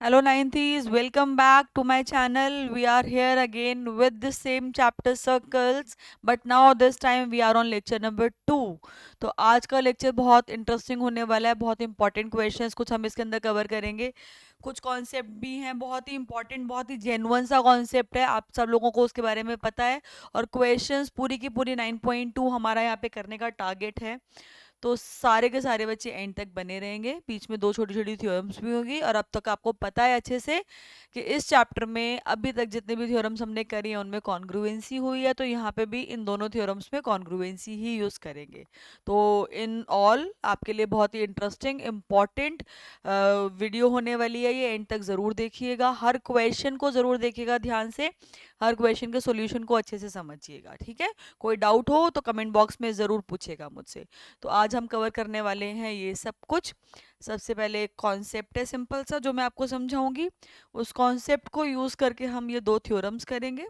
Hello Nineties, welcome back to my channel. We are here again with the same chapter circles, but now this time we are on lecture number 2. तो आज का lecture बहुत interesting होने वाला है, बहुत important questions कुछ हम इसके अंदर कवर करेंगे, कुछ कॉन्सेप्ट भी हैं, बहुत ही इंपॉर्टेंट, बहुत ही जेन्युइन सा कॉन्सेप्ट है, आप सब लोगों को उसके बारे में पता है। और क्वेश्चंस पूरी की पूरी 9.2 हमारा यहाँ पे करने का टारगेट है। तो सारे के सारे बच्चे एंड तक बने रहेंगे, बीच में दो छोटी छोटी थ्योरम्स भी होगी। और अब तक आपको पता है अच्छे से कि इस चैप्टर में अभी तक जितने भी थ्योरम्स हमने करी हैं उनमें कॉन्ग्रुएंसी हुई है, तो यहाँ पे भी इन दोनों थ्योरम्स में कॉन्ग्रुएंसी ही यूज़ करेंगे। तो इन ऑल आपके लिए बहुत ही इंटरेस्टिंग इंपॉर्टेंट वीडियो होने वाली है, ये एंड तक ज़रूर देखिएगा, हर क्वेश्चन को ज़रूर देखिएगा ध्यान से, हर क्वेश्चन के सॉल्यूशन को अच्छे से समझिएगा, ठीक है। कोई डाउट हो तो कमेंट बॉक्स में ज़रूर पूछेगा मुझसे। तो आज हम कवर करने वाले हैं ये सब कुछ। सबसे पहले एक कॉन्सेप्ट है सिंपल सा जो मैं आपको समझाऊंगी, उस कॉन्सेप्ट को यूज़ करके हम ये दो थ्योरम्स करेंगे,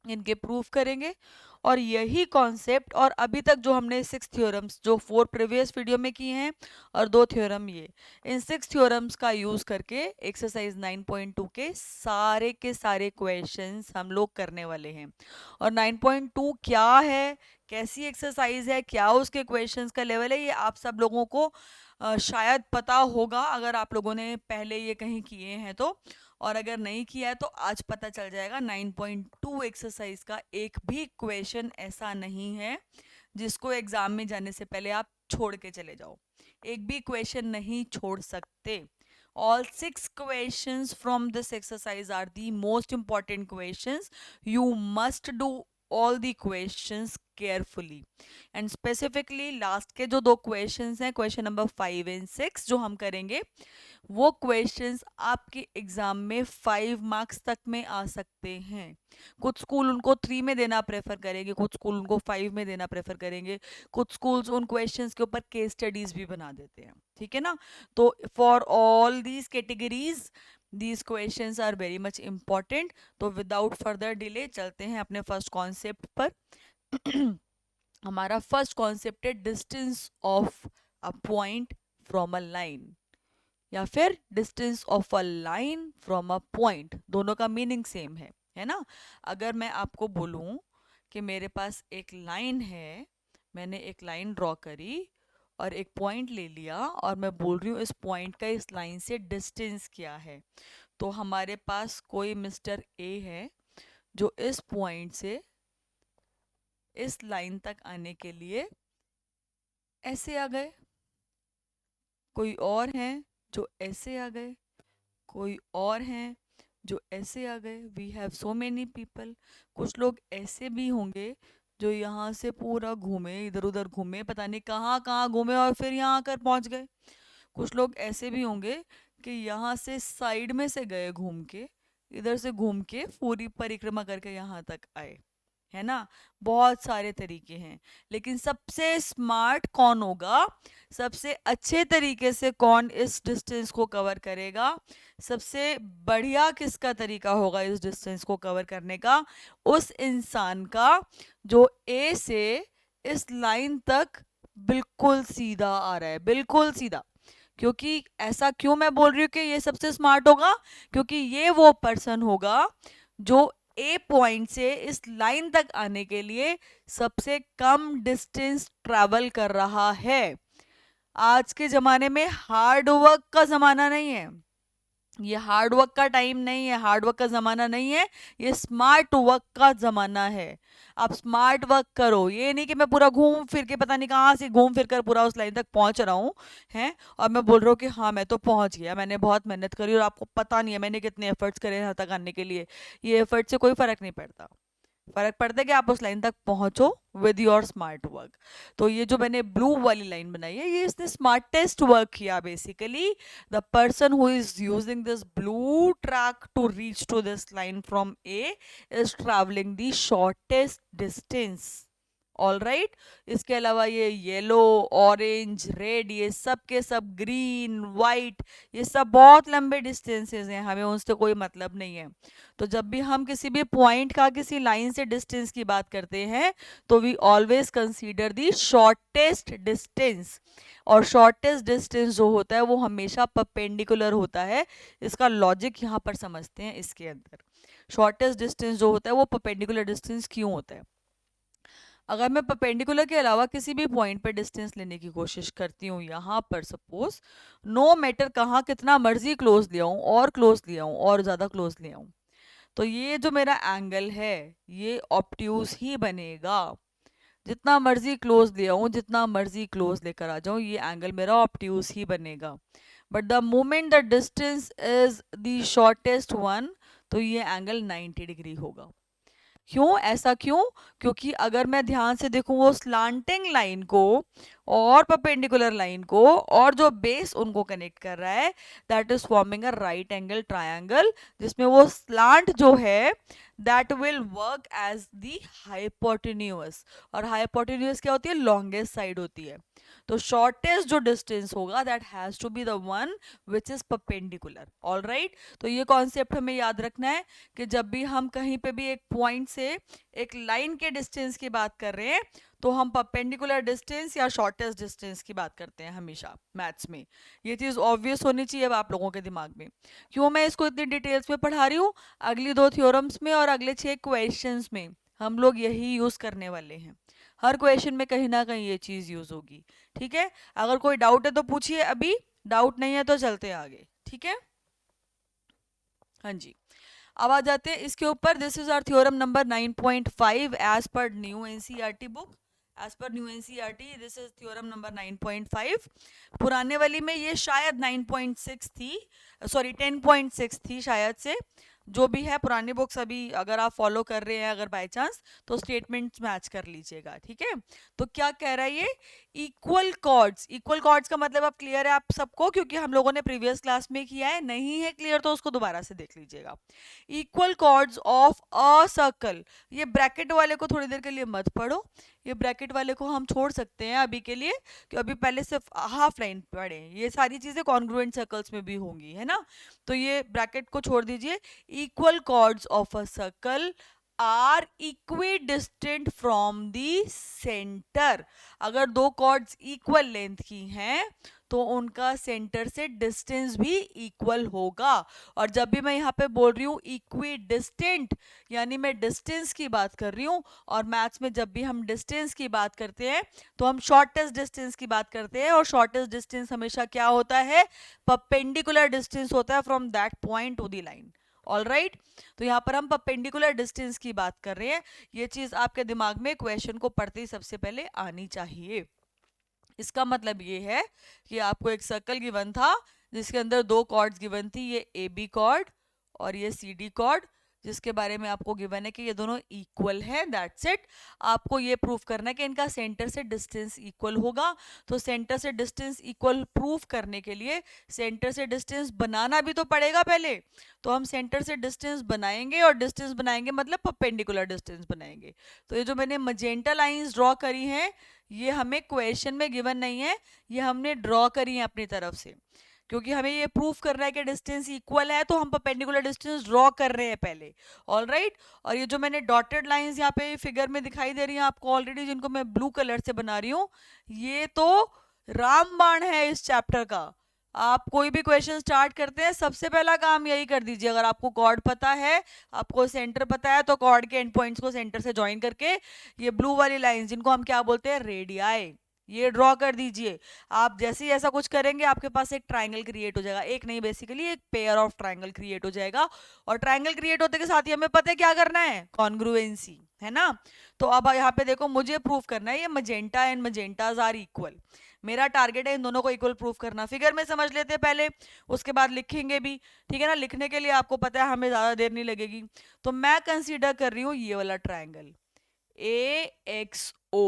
इनके प्रूफ करेंगे। और यही कॉन्सेप्ट और अभी तक जो हमने 6 थ्योरम्स जो 4 प्रीवियस वीडियो में किए हैं और 2 थ्योरम ये, इन 6 थ्योरम्स का यूज़ करके एक्सरसाइज 9.2 के सारे क्वेश्चंस हम लोग करने वाले हैं। और 9.2 क्या है, कैसी एक्सरसाइज है, क्या उसके क्वेश्चंस का लेवल है, ये आप सब लोगों को शायद पता होगा अगर आप लोगों ने पहले ये कहीं किए हैं तो। और अगर नहीं किया है तो आज पता चल जाएगा। 9.2 एक्सरसाइज का एक भी क्वेश्चन ऐसा नहीं है जिसको एग्जाम में जाने से पहले आप छोड़ के चले जाओ, एक भी क्वेश्चन नहीं छोड़ सकते। All 6 questions from this exercise are the most important questions. You must do all the questions carefully. And specifically last के जो 2 questions हैं, क्वेश्चन नंबर 5 एंड 6 जो हम करेंगे, वो क्वेश्चंस आपके एग्जाम में 5 मार्क्स तक में आ सकते हैं। कुछ स्कूल उनको 3 में देना प्रेफर करेंगे, कुछ स्कूल उनको 5 में देना प्रेफर करेंगे, कुछ स्कूल्स उन क्वेश्चंस के ऊपर केस स्टडीज भी बना देते हैं, ठीक है ना। तो for all these categories these questions are very much important. तो विदाउट फर्दर डिले चलते हैं अपने फर्स्ट कॉन्सेप्ट पर। हमारा फर्स्ट कॉन्सेप्ट है distance of a point from a line, या फिर distance of a line from a point, दोनों का मीनिंग सेम है ना। अगर मैं आपको बोलूं कि मेरे पास एक लाइन है, मैंने एक लाइन ड्रॉ करी और एक पॉइंट ले लिया और मैं बोल रही हूँ इस पॉइंट का इस लाइन से डिस्टेंस क्या है, तो हमारे पास कोई मिस्टर ए है जो इस पॉइंट से इस लाइन तक आने के लिए ऐसे आ गए, कोई और हैं जो ऐसे आ गए, कोई और हैं जो ऐसे आ गए। We have so many people. कुछ लोग ऐसे भी होंगे जो यहाँ से पूरा घूमे, इधर उधर घूमे, पता नहीं कहाँ कहाँ घूमे और फिर यहाँ आकर पहुँच गए। कुछ लोग ऐसे भी होंगे कि यहाँ से साइड में से गए घूम के, इधर से घूम के पूरी परिक्रमा करके यहाँ तक आए, है ना। बहुत सारे तरीके हैं, लेकिन सबसे स्मार्ट कौन होगा, सबसे अच्छे तरीके से कौन इस डिस्टेंस को कवर करेगा, सबसे बढ़िया किसका तरीका होगा इस डिस्टेंस को कवर करने का, उस इंसान का जो ए से इस लाइन तक बिल्कुल सीधा आ रहा है, बिल्कुल सीधा। क्योंकि ऐसा क्यों मैं बोल रही हूँ कि ये सबसे स्मार्ट होगा, क्योंकि ये वो पर्सन होगा जो ए पॉइंट से इस लाइन तक आने के लिए सबसे कम डिस्टेंस ट्रैवल कर रहा है। आज के ज़माने में हार्ड वर्क का ज़माना नहीं है, ये हार्ड वर्क का टाइम नहीं है, हार्ड वर्क का ज़माना नहीं है, ये स्मार्ट वर्क का ज़माना है। आप स्मार्ट वर्क करो, ये नहीं कि मैं पूरा घूम फिर के पता नहीं कहाँ से घूम फिर कर पूरा उस लाइन तक पहुँच रहा हूँ, हैं, और मैं बोल रहा हूँ कि हाँ मैं तो पहुँच गया, मैंने बहुत मेहनत करी और आपको पता नहीं है मैंने कितने एफर्ट्स करे यहाँ तक आने के लिए। ये एफर्ट से कोई फ़र्क नहीं पड़ता। फर्क पड़ता है कि आप उस लाइन तक पहुंचो विद योर स्मार्ट वर्क। तो ये जो मैंने ब्लू वाली लाइन बनाई है, ये इसने स्मार्टेस्ट वर्क किया basically. The person who is using this blue track to reach to this line from A is travelling the shortest distance all right. इसके अलावा ये येलो, ऑरेंज, रेड, ये सब के सब, ग्रीन, वाइट, ये सब बहुत लंबे डिस्टेंसेस हैं, हमें उनसे कोई मतलब नहीं है। तो जब भी हम किसी भी पॉइंट का किसी लाइन से डिस्टेंस की बात करते हैं तो we always consider the shortest distance, और शॉर्टेस्ट डिस्टेंस जो होता है वो हमेशा परपेंडिकुलर होता है। इसका लॉजिक यहाँ पर समझते हैं इसके अंदर। शॉर्टेस्ट डिस्टेंस जो होता है वो परपेंडिकुलर डिस्टेंस क्यों होता है? अगर मैं परपेंडिकुलर के अलावा किसी भी पॉइंट पर डिस्टेंस लेने की कोशिश करती हूँ, यहाँ पर सपोज नो मैटर कहाँ कितना मर्जी क्लोज ले आऊँ और क्लोज ले आऊँ और ज़्यादा क्लोज ले आऊँ, तो ये जो मेरा एंगल है ये ऑब्ट्यूज ही बनेगा। जितना मर्जी क्लोज ले आऊँ, जितना मर्जी क्लोज लेकर आ जाऊँ, ये एंगल मेरा ऑब्ट्यूज ही बनेगा। But the moment the distance is the shortest one, तो ये एंगल 90 डिग्री होगा। क्यों ऐसा क्यों? क्योंकि अगर मैं ध्यान से देखूं वो स्लांटिंग लाइन को और परपेंडिकुलर लाइन को और जो बेस उनको कनेक्ट कर रहा है, that is forming a right angle triangle, जिसमें वो स्लांट जो है that will work as the hypotenuse, और हाइपोटेन्यूअस क्या होती है? लॉन्गेस्ट साइड होती है। तो शॉर्टेस्ट जो डिस्टेंस होगा that has to be the one which is perpendicular. All right, तो ये कॉन्सेप्ट हमें याद रखना है कि जब भी हम कहीं पे भी एक पॉइंट से एक लाइन के डिस्टेंस की बात कर रहे हैं तो हम परपेंडिकुलर डिस्टेंस या शॉर्टेस्ट डिस्टेंस की बात करते हैं हमेशा मैथ्स में। ये चीज़ ऑब्वियस होनी चाहिए अब आप लोगों के दिमाग में। क्यों मैं इसको इतनी डिटेल्स में पढ़ा रही हूँ? अगली 2 थ्योरम्स में और अगले 6 क्वेश्चंस में हम लोग यही यूज़ करने वाले हैं। हर क्वेश्चन में कहीं ना कहीं ये चीज़ यूज़ होगी। ठीक है, अगर कोई डाउट है तो पूछिए, अभी डाउट नहीं है तो चलते हैं आगे। ठीक है, हाँ जी। अब आ जाते हैं इसके ऊपर। This is our theorem number 9.5 as per new NCERT book. As per new NCERT this is theorem number 9.5। पुराने वाली में ये शायद 9.6 थी, सॉरी 10.6 थी शायद से। जो भी है पुरानी बुक्स अभी अगर आप फॉलो कर रहे हैं अगर बाय चांस, तो स्टेटमेंट्स मैच कर लीजिएगा। ठीक है, तो क्या कह रहा है ये? Equal chords. इक्वल कॉर्ड्स का मतलब अब क्लियर है आप सबको, क्योंकि हम लोगों ने प्रीवियस क्लास में किया है। नहीं है क्लियर तो उसको दोबारा से देख लीजिएगा। Equal chords of a circle, ये ब्रैकेट वाले को थोड़ी देर के लिए मत पढ़ो, ये ब्रैकेट वाले को हम छोड़ सकते हैं अभी के लिए, कि अभी पहले सिर्फ हाफ लाइन पढ़े। ये सारी चीजें कॉन्ग्रुएंट सर्कल्स में भी होंगी, है ना, तो ये ब्रैकेट को छोड़ दीजिए। Equal chords of a circle are equidistant from the centre. अगर दो कॉर्ड्स इक्वल लेंथ की हैं तो उनका सेंटर से डिस्टेंस भी इक्वल होगा। और जब भी मैं यहाँ पे बोल रही हूँ इक्विडिस्टेंट, यानी मैं डिस्टेंस की बात कर रही हूँ। और मैथ्स में जब भी हम डिस्टेंस की बात करते हैं तो हम शॉर्टेस्ट डिस्टेंस की बात करते हैं, और शॉर्टेस्ट डिस्टेंस हमेशा क्या होता है? परपेंडिकुलर डिस्टेंस होता है from that point two the line. All right, तो यहाँ पर हम परपेंडिकुलर डिस्टेंस की बात कर रहे हैं। ये चीज आपके दिमाग में क्वेश्चन को पढ़ते ही सबसे पहले आनी चाहिए। इसका मतलब ये है कि आपको एक सर्कल गिवन था जिसके अंदर दो कॉर्ड्स गिवन थी, ये ए बी कॉर्ड और ये सी डी कॉर्ड, जिसके बारे में आपको गिवन है कि ये दोनों इक्वल है। That's it. आपको ये प्रूफ करना है कि इनका सेंटर से डिस्टेंस इक्वल होगा। तो सेंटर से डिस्टेंस इक्वल प्रूफ करने के लिए सेंटर से डिस्टेंस बनाना भी तो पड़ेगा पहले। तो हम सेंटर से डिस्टेंस बनाएंगे, और डिस्टेंस बनाएंगे मतलब परपेंडिकुलर डिस्टेंस बनाएंगे। तो ये जो मैंने मजेंटा लाइंस ड्रॉ करी हैं ये हमें क्वेश्चन में गिवन नहीं है, ये हमने ड्रॉ करी है अपनी तरफ से, क्योंकि हमें ये प्रूफ करना है कि डिस्टेंस इक्वल है, तो हम परपेंडिकुलर डिस्टेंस ड्रॉ कर रहे हैं पहले। ऑल राइट, और ये जो मैंने डॉटेड लाइंस यहाँ पे फिगर में दिखाई दे रही हैं आपको ऑलरेडी, जिनको मैं ब्लू कलर से बना रही हूँ, ये तो रामबाण है इस चैप्टर का। आप कोई भी क्वेश्चन स्टार्ट करते हैं सबसे पहला काम यही कर दीजिए। अगर आपको कॉर्ड पता है, आपको सेंटर पता है, तो कॉर्ड के एंड पॉइंट्स को सेंटर से ज्वाइन करके ये ब्लू वाली लाइन जिनको हम क्या बोलते हैं? रेडियाई, ये ड्रॉ कर दीजिए। आप जैसे ही ऐसा कुछ करेंगे आपके पास एक ट्राइंगल क्रिएट हो जाएगा, एक नहीं बेसिकली एक पेयर ऑफ ट्राइंगल क्रिएट हो जाएगा। और ट्राइंगल क्रिएट होते के साथ ही हमें पता है क्या करना है? कॉन्ग्रुएंसी, है ना। तो अब यहाँ पे देखो मुझे प्रूफ करना है ये मजेंटा एंड मजेंटाज आर इक्वल। मेरा टारगेट है इन दोनों को इक्वल प्रूफ करना। फिगर में समझ लेते हैं पहले, उसके बाद लिखेंगे भी। ठीक है ना, लिखने के लिए आपको पता है हमें ज्यादा देर नहीं लगेगी। तो मैं कंसीडर कर रही हूँ ये वाला ट्राइंगल AXO,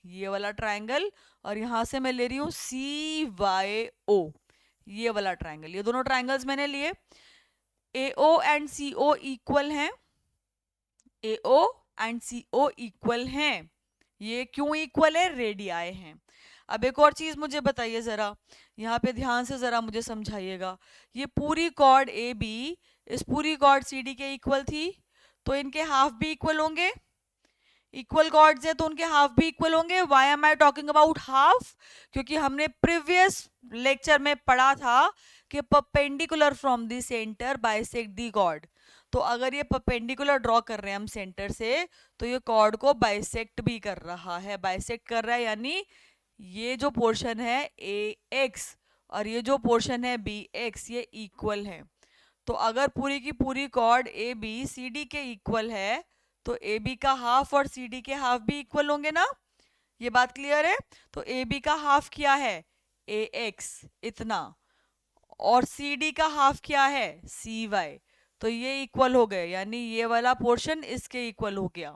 ये वाला ट्राइंगल, और यहां से मैं ले रही हूँ CYO, ये वाला ट्राइंगल। ये दोनों ट्राइंगल्स मैंने लिए। AO एंड CO इक्वल हैं, AO एंड CO इक्वल हैं, ये क्यों इक्वल है? रेडियाई हैं। अब एक और चीज मुझे बताइए जरा, यहाँ पे ध्यान से जरा मुझे समझाइएगा। ये पूरी कॉर्ड ए बी इस पूरी कॉर्ड सी डी के इक्वल थी, तो इनके हाफ भी इक्वल होंगे। इक्वल कॉर्ड्स है तो उनके हाफ भी इक्वल होंगे। Why am I talking about half? क्योंकि हमने प्रीवियस लेक्चर में पढ़ा था कि perpendicular from the centre bisect the chord. तो अगर ये परपेंडिकुलर ड्रॉ कर रहे हैं हम सेंटर से, तो ये कॉर्ड को बाइसेक्ट भी कर रहा है। बाइसेक्ट कर रहा है यानी ये जो पोर्शन है ए एक्स और ये जो पोर्शन है बी एक्स, ये इक्वल है। तो अगर पूरी की पूरी chord A B C D के इक्वल है, तो ए बी का हाफ और सी डी के हाफ भी इक्वल होंगे ना? ये बात क्लियर है? तो ए बी का हाफ क्या है? ए एक्स, इतना। और सी डी का हाफ क्या है? सी वाई। तो ये इक्वल हो गए, यानी ये वाला पोर्शन इसके इक्वल हो गया।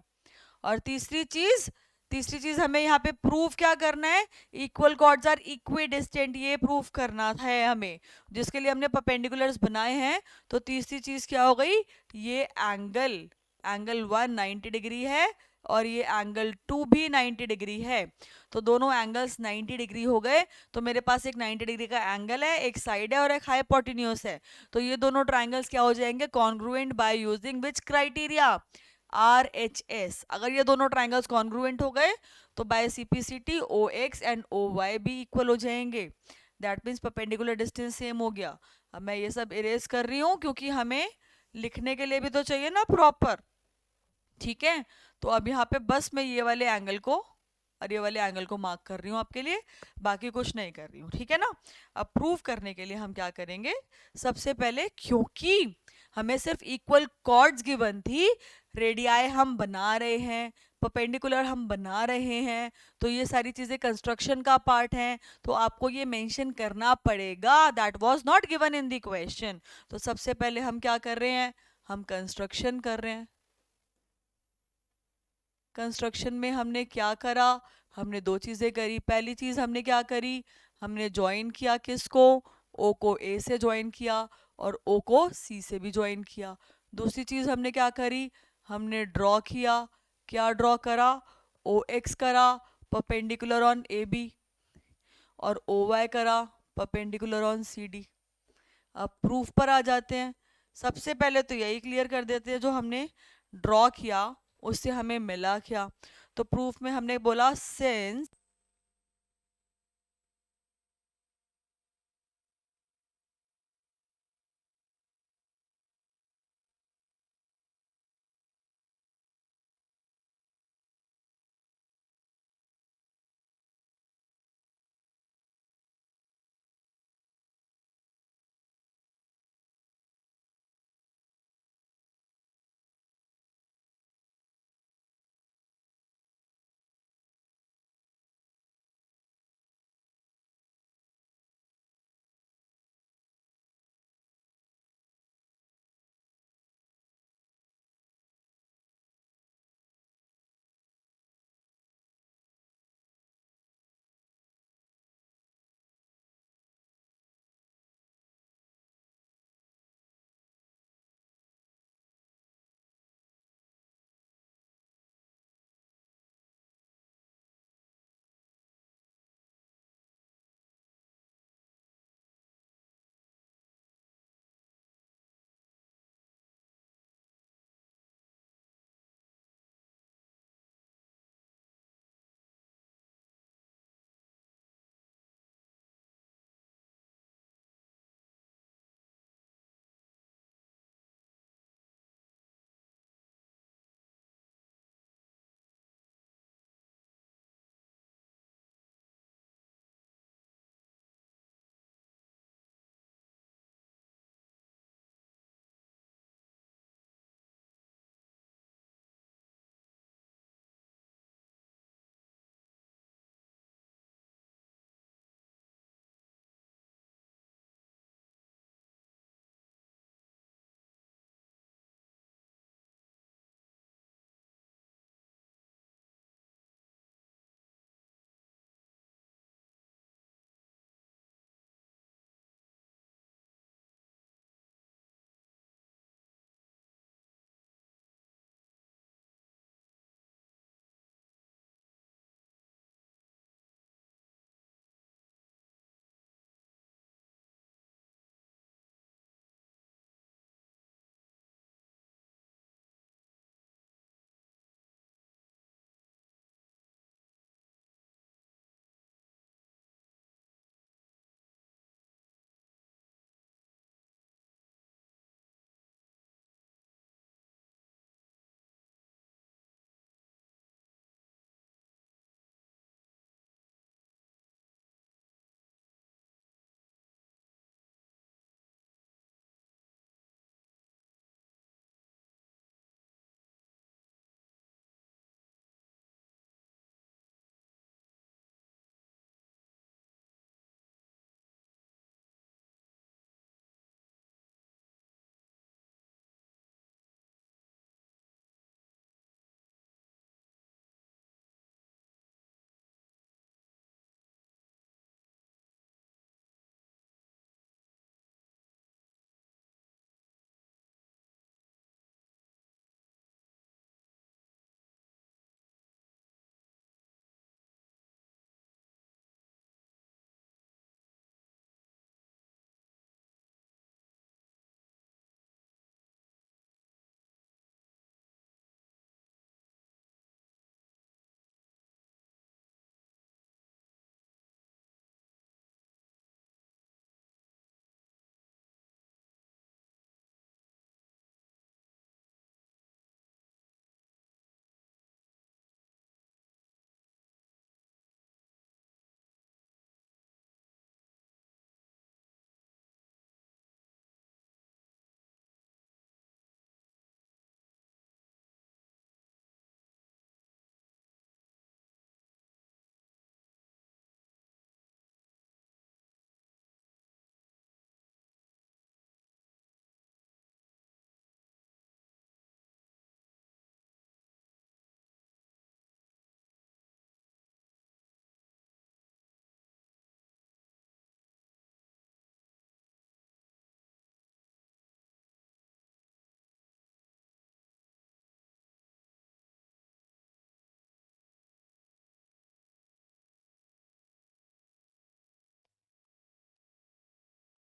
और तीसरी चीज हमें यहाँ पे प्रूफ क्या करना है? Equal chords are equidistant, ये प्रूफ करना है हमें, जिसके लिए हमने परपेंडिकुलर्स बनाए हैं। तो तीसरी चीज क्या हो गई? ये एंगल एंगल 1 90 डिग्री है और ये एंगल 2 भी 90 डिग्री है। तो दोनों एंगल्स 90 डिग्री हो गए। तो मेरे पास एक 90 डिग्री का एंगल है, एक साइड है और एक हाइपोटेन्यूज है। तो ये दोनों ट्राइंगल्स क्या हो जाएंगे? Congruent by using which criteria? R H S. अगर ये दोनों ट्राइंगल्स कॉन्ग्रुएंट हो गए तो by CPCT O X and O Y भी इक्वल हो जाएंगे। That means perpendicular distance same हो गया। अब मैं ये सब इरेज कर रही हूँ क्योंकि हमें लिखने के लिए भी तो चाहिए ना प्रॉपर। ठीक है, तो अब यहाँ पे बस मैं ये वाले एंगल को और ये वाले एंगल को मार्क कर रही हूँ आपके लिए, बाकी कुछ नहीं कर रही हूँ। ठीक है ना? अब प्रूव करने के लिए हम क्या करेंगे? सबसे पहले, क्योंकि हमें सिर्फ इक्वल कॉर्ड्स गिवन थी, रेडियाई हम बना रहे हैं, परपेंडिकुलर हम बना रहे हैं, तो ये सारी चीजें कंस्ट्रक्शन का पार्ट हैं, तो आपको ये मेंशन करना पड़ेगा। That was not given in the question. तो सबसे पहले हम क्या कर रहे हैं? हम कंस्ट्रक्शन कर रहे हैं। कंस्ट्रक्शन में हमने क्या करा? हमने दो चीजें करी। पहली चीज हमने क्या करी? हमने ज्वाइन किया किसको? ओ को ए से ज्वाइन किया और ओ को सी से भी ज्वाइन किया। दूसरी चीज हमने क्या करी? हमने ड्रॉ किया। क्या ड्रॉ करा? ओ एक्स करा परपेंडिकुलर ऑन ए बी, और ओ वाई करा परपेंडिकुलर ऑन सी डी। अब प्रूफ पर आ जाते हैं। सबसे पहले तो यही क्लियर कर देते हैं, जो हमने ड्रॉ किया उससे हमें मिला क्या। तो प्रूफ में हमने बोला सिंस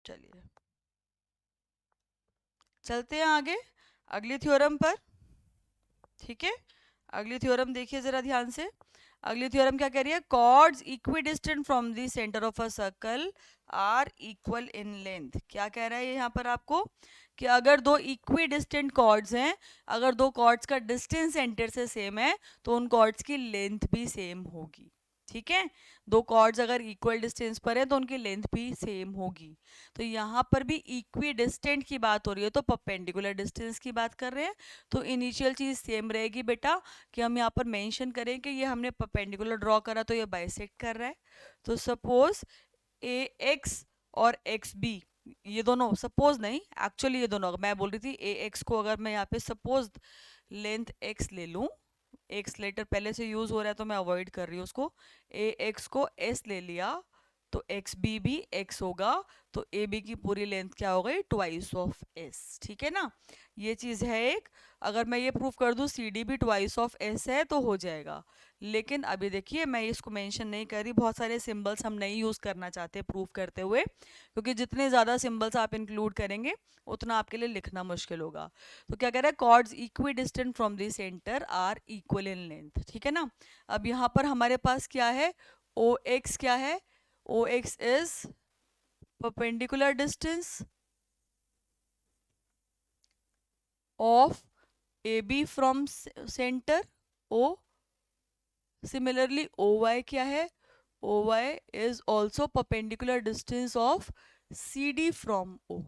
चलिए चलते हैं आगे अगली थ्योरम पर। ठीक है, अगली थ्योरम देखिए जरा ध्यान से। अगली थ्योरम क्या कह रही है? Chords equidistant from the centre of a circle are equal in length. क्या कह रहा है ये यहाँ पर आपको? कि अगर दो इक्विडिस्टेंट कॉर्ड्स हैं, अगर दो कॉर्ड्स का डिस्टेंस सेंटर से सेम है तो उन कॉर्ड्स की लेंथ भी सेम होगी। ठीक है, दो कॉर्ड्स अगर इक्वल डिस्टेंस पर है तो उनकी लेंथ भी सेम होगी। तो यहाँ पर भी इक्वी डिस्टेंट की बात हो रही है तो परपेंडिकुलर डिस्टेंस की बात कर रहे हैं। तो इनिशियल चीज सेम रहेगी बेटा, कि हम यहाँ पर मेंशन करें कि ये हमने परपेंडिकुलर ड्रॉ करा तो ये बाइसेक्ट कर रहा है। तो सपोज ए एक्स और एक्स बी, ये दोनों, सपोज नहीं एक्चुअली ये दोनों, मैं बोल रही थी ए एक्स को अगर मैं यहाँ पे सपोज लेंथ एक्स ले लूँ, एक्स लेटर पहले से यूज हो रहा है तो मैं अवॉइड कर रही हूँ उसको, ए एक्स को एस ले लिया तो एक्स बी भी एक्स होगा, तो ए बी की पूरी लेंथ क्या हो गई? Twice of S. ठीक है ना, ये चीज है एक। अगर मैं ये प्रूव कर दूं सी डी भी ट्वाइस ऑफ एस है तो हो जाएगा। लेकिन अभी देखिए मैं इसको मेंशन नहीं कर रही, बहुत सारे सिंबल्स हम नहीं यूज करना चाहते प्रूव करते हुए, क्योंकि जितने ज्यादा सिंबल्स आप इंक्लूड करेंगे उतना आपके लिए लिखना मुश्किल होगा। तो क्या कह रहा है? Chords equidistant from the centre are equal in length. ठीक है ना, अब यहाँ पर हमारे पास क्या है? ओ एक्स क्या है? O X is perpendicular distance of AB from center O. Similarly OY क्या है? OY is also perpendicular distance of CD from O.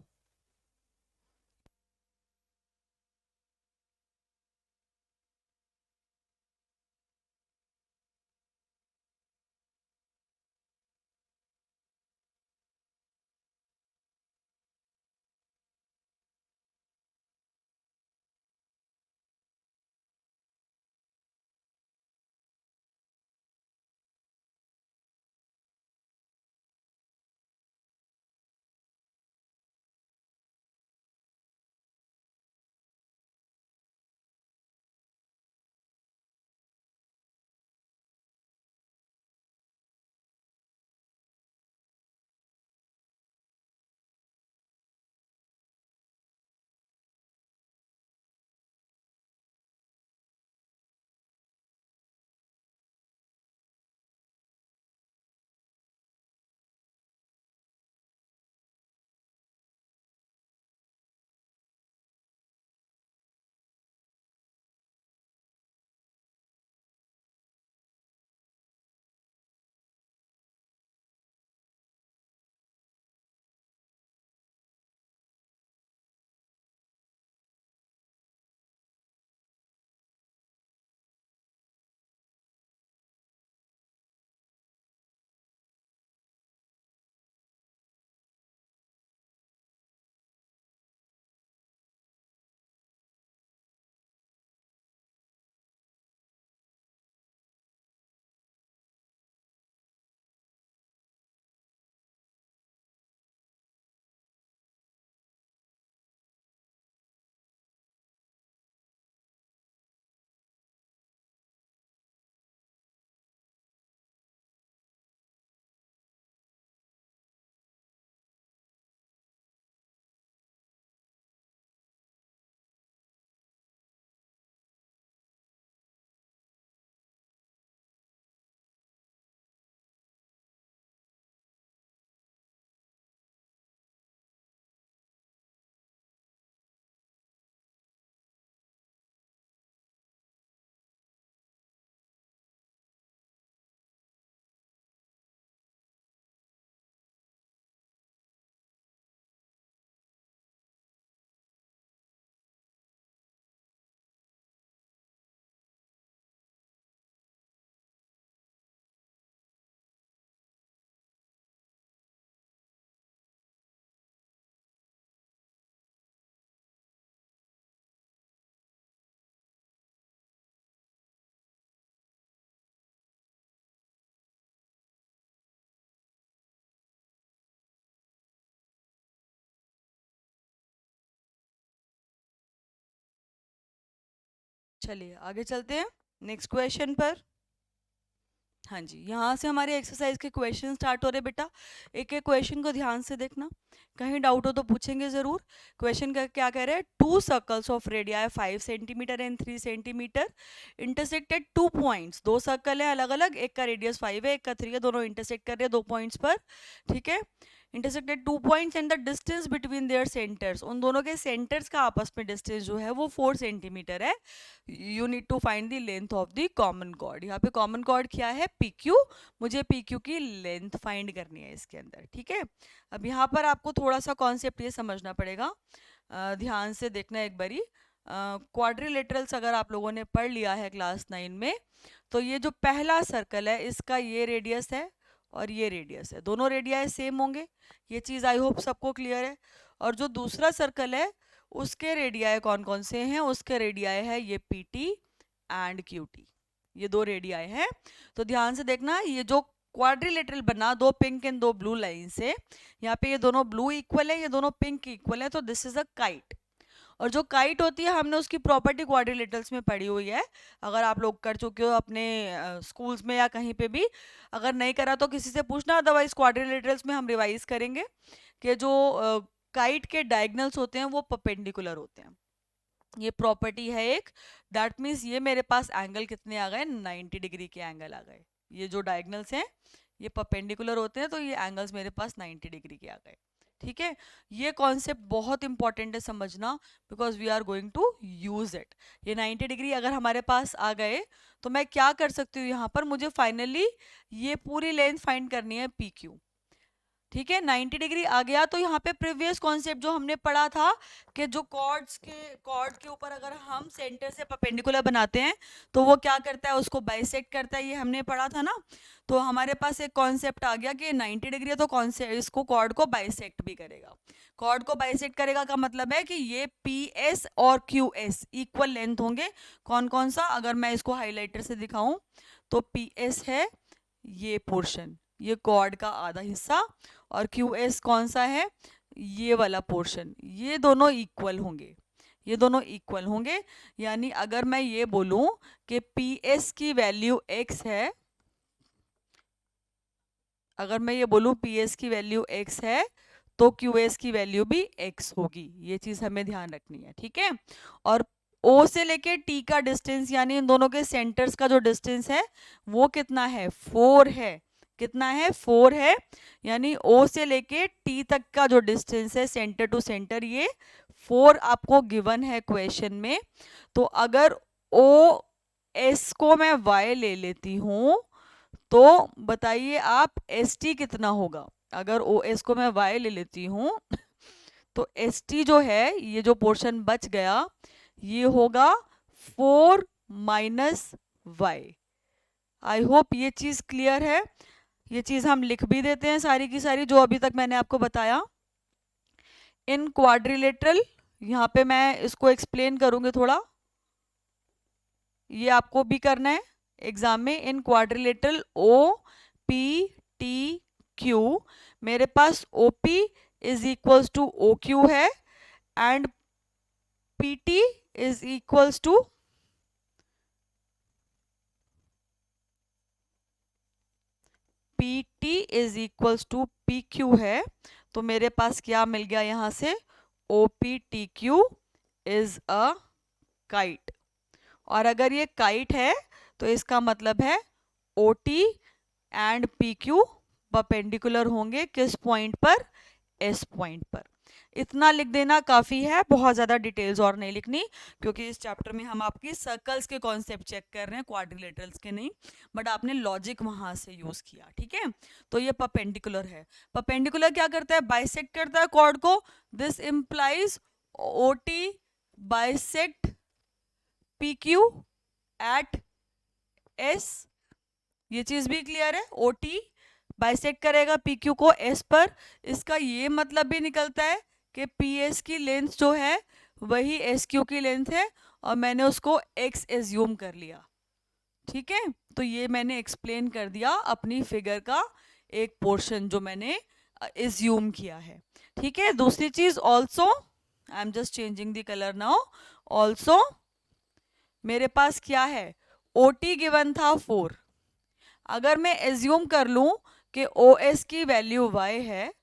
चलिए आगे चलते हैं नेक्स्ट क्वेश्चन पर। हाँ जी, यहाँ से हमारे एक्सरसाइज के क्वेश्चन स्टार्ट हो रहे बेटा। एक एक क्वेश्चन को ध्यान से देखना, कहीं डाउट हो तो पूछेंगे ज़रूर। क्वेश्चन का क्या कह रहे हैं, to circles of radii 5 centimetre and 3 centimetre intersected 2 points. दो सर्कल है अलग अलग, एक का रेडियस 5 है, एक का 3 है, दोनों इंटरसेक्ट कर रहे हैं 2 पॉइंट्स पर। ठीक है, intersected 2 points and the distance between their centres, उन दोनों के सेंटर्स का आपस में डिस्टेंस जो है वो 4 सेंटीमीटर है। You need to find the length of the common chord. यहाँ पे कॉमन कॉर्ड क्या है, पी क्यू। मुझे पी क्यू की लेंथ फाइंड करनी है इसके अंदर। ठीक है, अब यहाँ पर आपको थोड़ा सा कॉन्सेप्ट ये समझना पड़ेगा, ध्यान से देखना एक बारी। क्वाड्रिलेटरल्स अगर आप लोगों ने पढ़ लिया है क्लास 9 में, तो ये जो पहला सर्कल है इसका ये रेडियस है और ये रेडियस है, दोनों रेडियाई सेम होंगे, ये चीज़ आई होप सबको क्लियर है। और जो दूसरा सर्कल है उसके रेडियाई कौन कौन से हैं, उसके रेडियाई है ये P T and Q T, ये दो रेडियाई हैं। तो ध्यान से देखना, ये जो क्वाड्रिलेटरल बना दो पिंक एंड दो ब्लू लाइन से, यहाँ पे ये दोनों ब्लू इक्वल है, ये दोनों पिंक इक्वल है, तो दिस इज अ काइट। और जो काइट होती है हमने उसकी प्रॉपर्टी क्वाड्रिलेटरल्स में पढ़ी हुई है, अगर आप लोग कर चुके हो अपने स्कूल्स में या कहीं पे भी, अगर नहीं करा तो किसी से पूछना, अदरवाइज क्वाड्रिलेटरल्स में हम रिवाइज करेंगे कि जो काइट के डायगनल्स होते हैं वो परपेंडिकुलर होते हैं। ये प्रॉपर्टी है एक, दैट मीन्स ये मेरे पास एंगल कितने आ गए, 90 डिग्री के एंगल आ गए। ये जो डायगनल्स हैं ये परपेंडिकुलर होते हैं, तो ये एंगल्स मेरे पास 90 डिग्री के आ गए। ठीक है, ये कॉन्सेप्ट बहुत इंपॉर्टेंट है समझना, because we are going to use it. ये 90 डिग्री अगर हमारे पास आ गए तो मैं क्या कर सकती हूँ, यहाँ पर मुझे फाइनली ये पूरी लेंथ फाइंड करनी है पी क्यू। ठीक है, 90 डिग्री आ गया तो यहाँ पे प्रीवियस कॉन्सेप्ट जो हमने पढ़ा था कि जो कॉर्ड के ऊपर अगर हम सेंटर से परपेंडिकुलर बनाते हैं तो वो क्या करता है, उसको बाइसेक्ट करता है, ये हमने पढ़ा था ना। तो हमारे पास एक कॉन्सेप्ट आ गया कि 90 डिग्री है तो कॉन्सेप्ट इसको कॉर्ड को बाइसेक्ट भी करेगा। कॉर्ड को बाइसेक्ट करेगा का मतलब है कि ये पी एस और क्यू एस इक्वल लेंथ होंगे। कौन कौन सा, अगर मैं इसको हाईलाइटर से दिखाऊं तो पी एस है ये पोर्शन, ये कॉर्ड का आधा हिस्सा, और क्यू एस कौन सा है, ये वाला पोर्शन, ये दोनों इक्वल होंगे, ये दोनों इक्वल होंगे। यानी अगर मैं ये बोलूं कि पी एस की वैल्यू x है, अगर मैं ये बोलूं पी एस की वैल्यू x है तो क्यू एस की वैल्यू भी x होगी, ये चीज हमें ध्यान रखनी है। ठीक है, और O से लेके T का डिस्टेंस यानी इन दोनों के सेंटर्स का जो डिस्टेंस है वो कितना है, 4 है। कितना है, 4 है। यानी O से लेके T तक का जो डिस्टेंस है सेंटर टू सेंटर, ये 4 आपको गिवन है क्वेश्चन में। तो अगर O S को मैं Y ले लेती हूँ तो बताइए आप एस टी कितना होगा। अगर ओ एस को मैं वाई ले लेती हूँ तो एस टी जो है, ये जो पोर्शन बच गया ये होगा 4 माइनस वाई। आई होप ये चीज क्लियर है। ये चीज हम लिख भी देते हैं सारी की सारी जो अभी तक मैंने आपको बताया। इन क्वाड्रिलेटरल, यहाँ पे मैं इसको एक्सप्लेन करूंगी थोड़ा, ये आपको भी करना है एग्जाम में। In quadrilateral O P T Q, मेरे पास O P is equals to O Q है and P T is equals to P T is equals to P Q है। तो मेरे पास क्या मिल गया यहाँ से, O P T Q is a kite. और अगर ये काइट है तो इसका मतलब है O T and P Q perpendicular होंगे किस पॉइंट पर, एस पॉइंट पर। इतना लिख देना काफ़ी है, बहुत ज़्यादा डिटेल्स और नहीं लिखनी, क्योंकि इस चैप्टर में हम आपकी सर्कल्स के कॉन्सेप्ट चेक कर रहे हैं, क्वाड्रिलेटरल्स के नहीं। बट आपने लॉजिक वहां से यूज़ किया। ठीक है, तो ये परपेंडिकुलर है। परपेंडिकुलर क्या करता है, बाइसेक्ट करता है कॉर्ड को। This implies O T bisect P Q at S, ये चीज भी क्लियर है। ओ टी बाइसेक्ट करेगा पी क्यू को एस पर, इसका ये मतलब भी निकलता है कि पी एस की लेंथ जो है वही एस क्यू की लेंथ है, और मैंने उसको एक्स एज्यूम कर लिया। ठीक है, तो ये मैंने एक्सप्लेन कर दिया अपनी फिगर का एक पोर्शन जो मैंने एज्यूम किया है। ठीक है, दूसरी चीज also, I am just changing the colour now. Also मेरे पास क्या है, ओ टी गिवन था 4, अगर मैं एज्यूम कर लूं कि ओ एस की वैल्यू y है,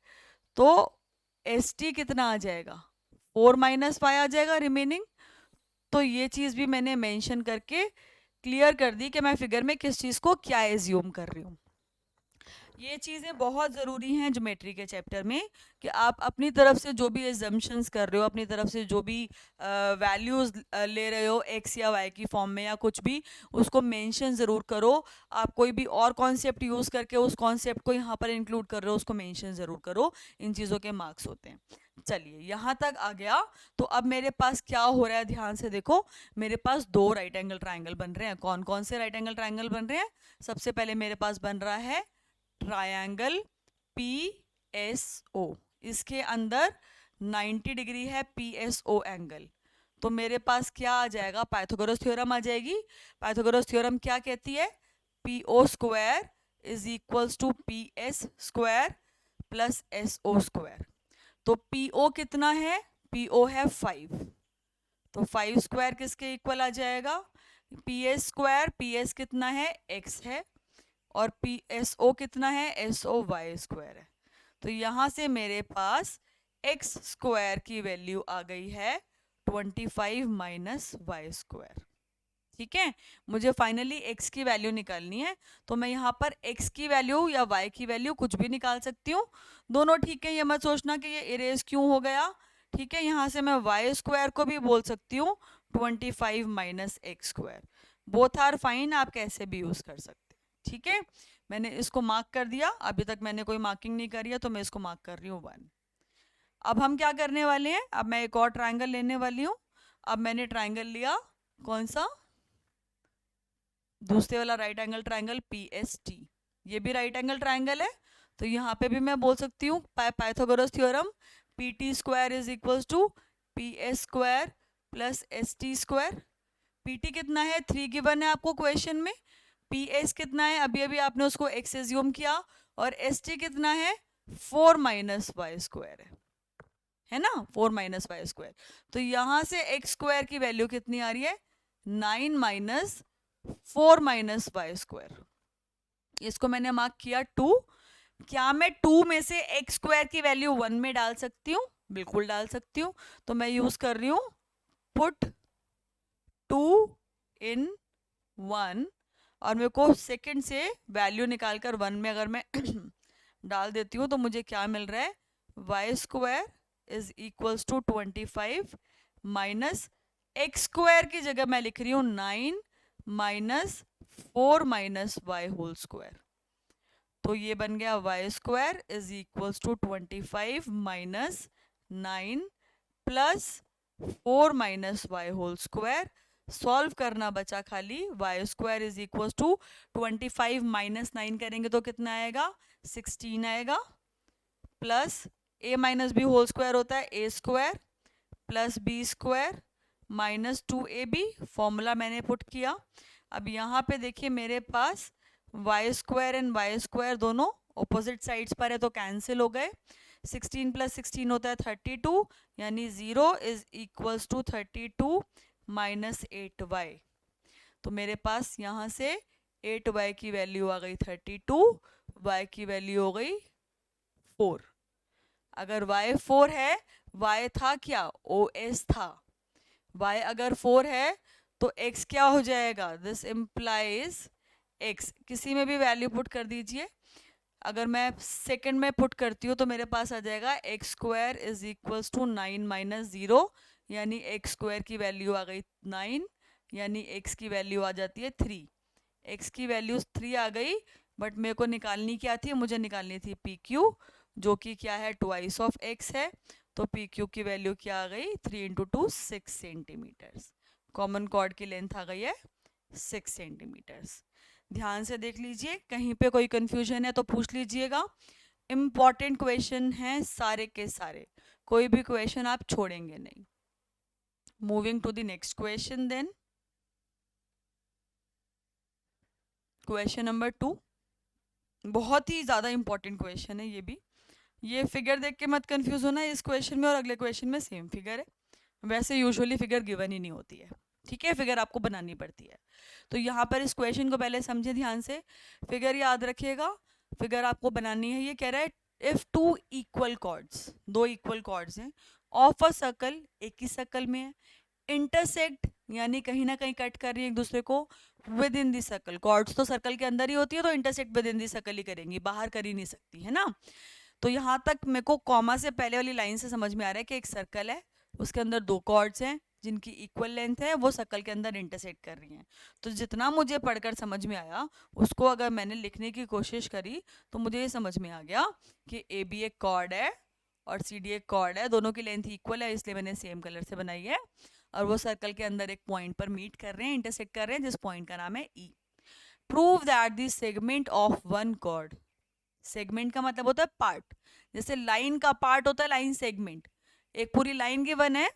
तो एस टी कितना आ जाएगा, 4 - y आ जाएगा रिमेनिंग। तो ये चीज़ भी मैंने मेंशन करके क्लियर कर दी कि मैं फिगर में किस चीज़ को क्या एज्यूम कर रही हूँ। ये चीज़ें बहुत ज़रूरी हैं ज्योमेट्री के चैप्टर में, कि आप अपनी तरफ से जो भी एजम्पशंस कर रहे हो, अपनी तरफ से जो भी वैल्यूज़ ले रहे हो एक्स या वाई की फॉर्म में या कुछ भी, उसको मेंशन ज़रूर करो। आप कोई भी और कॉन्सेप्ट यूज़ करके उस कॉन्सेप्ट को यहाँ पर इंक्लूड कर रहे हो, उसको मेंशन ज़रूर करो। इन चीज़ों के मार्क्स होते हैं। चलिए यहाँ तक आ गया। तो अब मेरे पास क्या हो रहा है, ध्यान से देखो। मेरे पास दो राइट एंगल ट्राइंगल बन रहे हैं। कौन कौन से राइट एंगल ट्राइंगल बन रहे हैं? सबसे पहले मेरे पास बन रहा है ट्रायंगल पी एस ओ। इसके अंदर 90 डिग्री है पी एस ओ एंगल। तो मेरे पास क्या आ जाएगा, पाइथागोरस थ्योरम आ जाएगी। पाइथागोरस थ्योरम क्या कहती है? P O square is equals to P S square plus S O square. तो पी ओ कितना है? पी ओ है 5। तो 5 स्क्वायर किसके इक्वल आ जाएगा? P S square, P S कितना है? एक्स है। और पी एस ओ कितना है? एस ओ वाई स्क्वायर है। तो यहाँ से मेरे पास एक्स स्क्वायर की वैल्यू आ गई है 25 माइनस वाई स्क्वायर। ठीक है, मुझे फाइनली x की वैल्यू निकालनी है। तो मैं यहाँ पर x की वैल्यू या y की वैल्यू कुछ भी निकाल सकती हूँ, दोनों ठीक है। ये मत सोचना कि ये इरेज क्यों हो गया। ठीक है, यहाँ से मैं y स्क्वायर को भी बोल सकती हूँ 25 minus X square. Both are fine, आप कैसे भी यूज कर सकते हैं। ठीक है, मैंने इसको मार्क कर दिया। अभी तक मैंने कोई मार्किंग नहीं करी है, तो मैं इसको मार्क कर रही हूँ 1। अब हम क्या करने वाले हैं, अब मैं एक और ट्राइंगल लेने वाली हूँ। अब मैंने ट्राइंगल लिया, कौन सा? दूसरे वाला right angle triangle P S T. ये भी राइट एंगल ट्राइंगल है। तो यहाँ पे भी मैं बोल सकती हूँ Pythagoras theorem, P T square is equals to P S square plus S T square. P T कितना है? 3 गिवन है आपको क्वेश्चन में। पी एस कितना है? अभी अभी आपने उसको एक्स एज्यूम किया। और एस टी कितना है? 4 माइनस वाई स्क्वायर है ना, 4 माइनस वाई स्क्वायर। तो यहाँ से एक्स स्क्वायर की वैल्यू कितनी आ रही है? 9 माइनस 4 माइनस वाई स्क्वायर। इसको मैंने मार्क किया 2। क्या मैं 2 में से एक्स स्क्वायर की वैल्यू 1 में डाल सकती हूँ? बिल्कुल डाल सकती हूँ। तो मैं यूज कर रही हूँ पुट 2 इन 1। और मेरे को सेकंड से वैल्यू निकालकर 1 में अगर मैं डाल देती हूँ, तो मुझे क्या मिल रहा है? Y square is equals to 25 minus X square की जगह मैं लिख रही हूँ 9 minus 4 minus Y whole square. तो ये बन गया Y square is equals to 25 minus 9 plus 4 minus Y whole square. Solve करना बचा खाली। Y square is equal to 25 minus 9 करेंगे तो कितना आएगा? 16 आएगा। Plus a minus B whole square होता है ए square plus B square minus 2ab। Formula मैंने पुट किया। अब यहाँ पे देखिए मेरे पास Y square and Y square दोनों ऑपोजिट साइड्स पर है, तो कैंसिल हो गए। 16 प्लस 16 होता है 32, यानी 0 is equals to 32 minus 8y। तो मेरे पास यहाँ से 8y की वैल्यू आ गई 32, y की वैल्यू हो गई 4। अगर y 4 है, y था क्या? OS था। y अगर 4 है तो x क्या हो जाएगा? This implies x। किसी में भी वैल्यू पुट कर दीजिए। अगर मैं सेकंड में पुट करती हूँ तो मेरे पास आ जाएगा X square is equals to 9 minus 0, यानी एक्स स्क्वायर की वैल्यू आ गई 9, यानी एक्स की वैल्यू आ जाती है 3। एक्स की वैल्यू 3 आ गई, बट मेरे को निकालनी क्या थी? मुझे निकालनी थी पी क्यू, जो कि क्या है? ट्वाइस ऑफ एक्स है। तो पी क्यू की वैल्यू क्या आ गई? 3 इंटू 2 6 सेंटीमीटर्स। कॉमन कॉर्ड की लेंथ आ गई है 6 सेंटीमीटर्स। ध्यान से देख लीजिए, कहीं पे कोई कंफ्यूजन है तो पूछ लीजिएगा। इम्पॉर्टेंट क्वेश्चन हैं सारे के सारे, कोई भी क्वेश्चन आप छोड़ेंगे नहीं। Moving to the next question then. Question number 2 बहुत ही ज़्यादा इंपॉर्टेंट क्वेश्चन है ये भी। ये फिगर देख के मत कंफ्यूज होना, इस क्वेश्चन में और अगले क्वेश्चन में सेम फिगर है। वैसे यूजुअली फिगर गिवन ही नहीं होती है। ठीक है, फिगर आपको बनानी पड़ती है। तो यहाँ पर इस क्वेश्चन को पहले समझे ध्यान से, फिगर याद रखिएगा। फिगर आपको बनानी है, ये कह रहा है इफ टू इक्वल कॉर्ड्स, दो इक्वल कॉर्ड्स हैं, ऑफ अ सर्कल, एक ही सर्कल में है, इंटरसेक्ट यानी कहीं ना कहीं कट कर रही है एक दूसरे को, within the circle, chords तो सर्कल के अंदर ही होती है, तो intersect within the circle ही करेंगी, बाहर कर ही नहीं सकती है ना। तो यहाँ तक मेरे को कॉमा से पहले वाली लाइन से समझ में आ रहा है कि एक सर्कल है, उसके अंदर दो कॉर्ड्स हैं जिनकी इक्वल लेंथ है, वो सर्कल के अंदर इंटरसेक्ट कर रही हैं। तो जितना मुझे पढ़कर समझ में आया उसको अगर मैंने लिखने की कोशिश करी तो मुझे ये समझ में आ गया कि ए बी एक कॉर्ड है और सी डी एक कॉर्ड है, दोनों की लेंथ इक्वल है, इसलिए मैंने सेम कलर से बनाई है, और वो सर्कल के अंदर एक पॉइंट पर मीट कर रहे हैं, इंटरसेक्ट कर रहे हैं, जिस पॉइंट का नाम है E. Prove that the segment of one chord, segment का मतलब होता है पार्ट, जैसे लाइन का पार्ट होता है लाइन सेगमेंट, एक पूरी लाइन गिवन है,